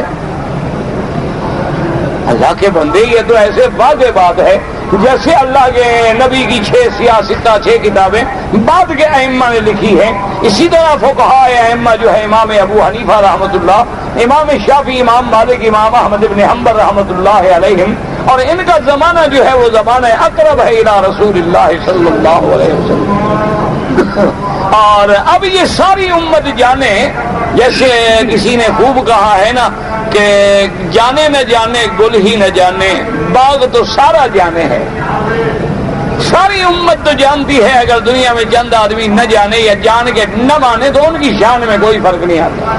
اللہ کے بندے یہ تو ایسے واضح بات ہے جیسے اللہ کے نبی کی 6 کتابیں بعد کے ائمہ نے لکھی ہیں. اسی طرح فقہاء ائمہ جو ہے امام ابو حنیفہ رحمۃ اللہ، امام شافعی، امام مالک، امام احمد بن حنبل رحمۃ اللہ علیہم، اور ان کا زمانہ جو ہے وہ زمانہ اقرب ہے الی رسول اللہ صلی اللہ علیہ وسلم. اور اب یہ ساری امت جانے، جیسے کسی نے خوب کہا ہے نا کہ جانے نہ جانے گل ہی نہ جانے، باغ تو سارا جانے ہے. ساری امت تو جانتی ہے، اگر دنیا میں چند آدمی نہ جانے یا جان کے نہ مانے تو ان کی شان میں کوئی فرق نہیں آتا.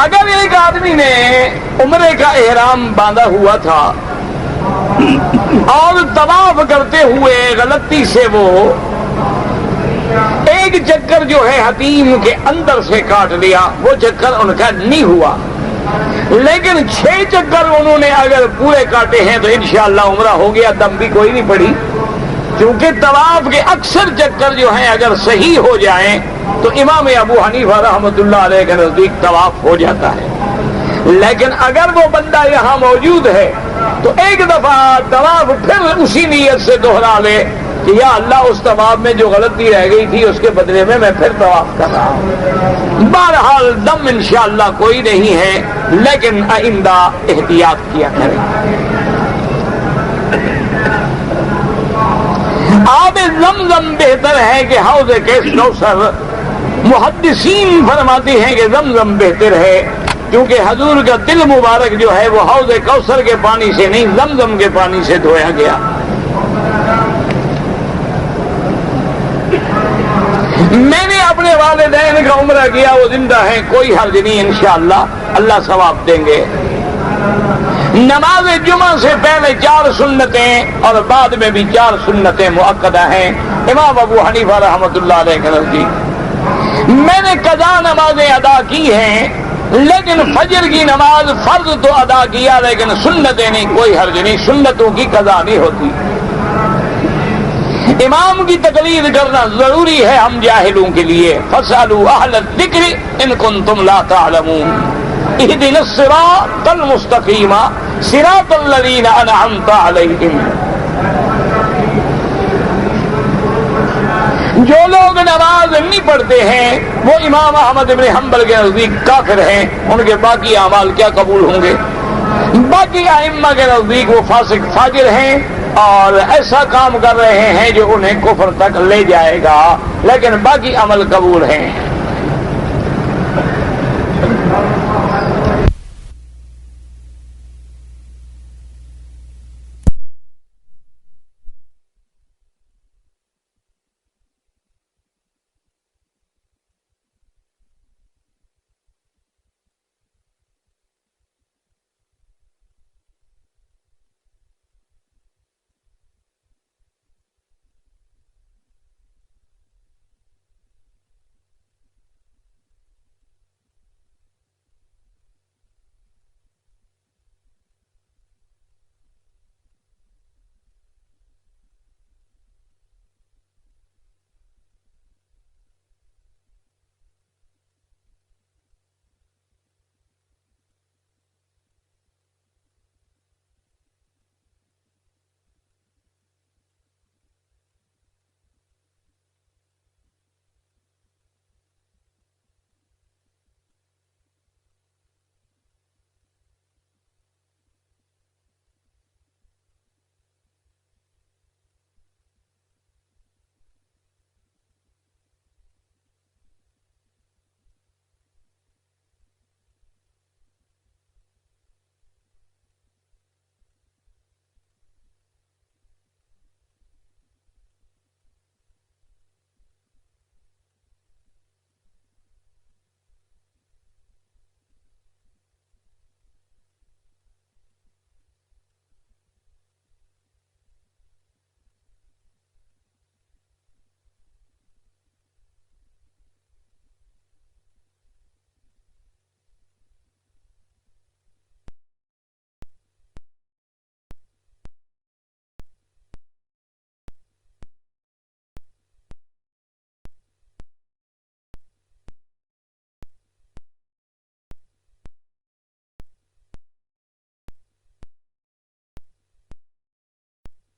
اگر ایک آدمی نے عمرے کا احرام باندھا ہوا تھا اور طواف کرتے ہوئے غلطی سے وہ ایک چکر جو ہے حتیم کے اندر سے کاٹ لیا، وہ چکر ان کا نہیں ہوا، لیکن 6 چکر انہوں نے اگر پورے کاٹے ہیں تو انشاءاللہ عمرہ ہو گیا، دم بھی کوئی نہیں پڑی. کیونکہ طواف کے اکثر چکر جو ہیں اگر صحیح ہو جائیں تو امام ابو حنیفہ رحمۃ اللہ علیہ کے نزدیک طواف ہو جاتا ہے. لیکن اگر وہ بندہ یہاں موجود ہے تو ایک دفعہ طواف پھر اسی نیت سے دوہرا لے کہ یا اللہ اس طواف میں جو غلطی رہ گئی تھی اس کے بدلے میں پھر طواف کر رہا ہوں. بہرحال دم انشاءاللہ کوئی نہیں ہے، لیکن آئندہ احتیاط کیا کریں. آب زمزم بہتر ہے کہ حوض کوثر. محدثین فرماتے ہیں کہ زمزم بہتر ہے کیونکہ حضور کا دل مبارک جو ہے وہ حوض کوثر کے پانی سے نہیں زمزم کے پانی سے دھویا گیا. میں نے اپنے والدین کا عمرہ کیا، وہ زندہ ہیں، کوئی حرج نہیں، انشاءاللہ اللہ ثواب دیں گے. نماز جمعہ سے پہلے 4 سنتیں اور بعد میں بھی 4 سنتیں مؤکدہ ہیں امام ابو حنیفہ رحمۃ اللہ علیہ کے نزدیک. میں نے قضا نمازیں ادا کی ہیں، لیکن فجر کی نماز فرض تو ادا کیا لیکن سنتیں نہیں، کوئی حرج نہیں، سنتوں کی قضا نہیں ہوتی. امام کی تقلید کرنا ضروری ہے ہم جاہلوں کے لیے. فاسألوا اہل الذکر ان کنتم لا تعلمون اہدنا الصراط المستقیم صراط الذین انعمت علیہم. جو لوگ نماز نہیں پڑھتے ہیں وہ امام احمد بن حنبل کے نزدیک کافر ہیں، ان کے باقی اعمال کیا قبول ہوں گے؟ باقی ائمہ کے نزدیک وہ فاسق فاجر ہیں اور ایسا کام کر رہے ہیں جو انہیں کفر تک لے جائے گا، لیکن باقی عمل قبول ہیں.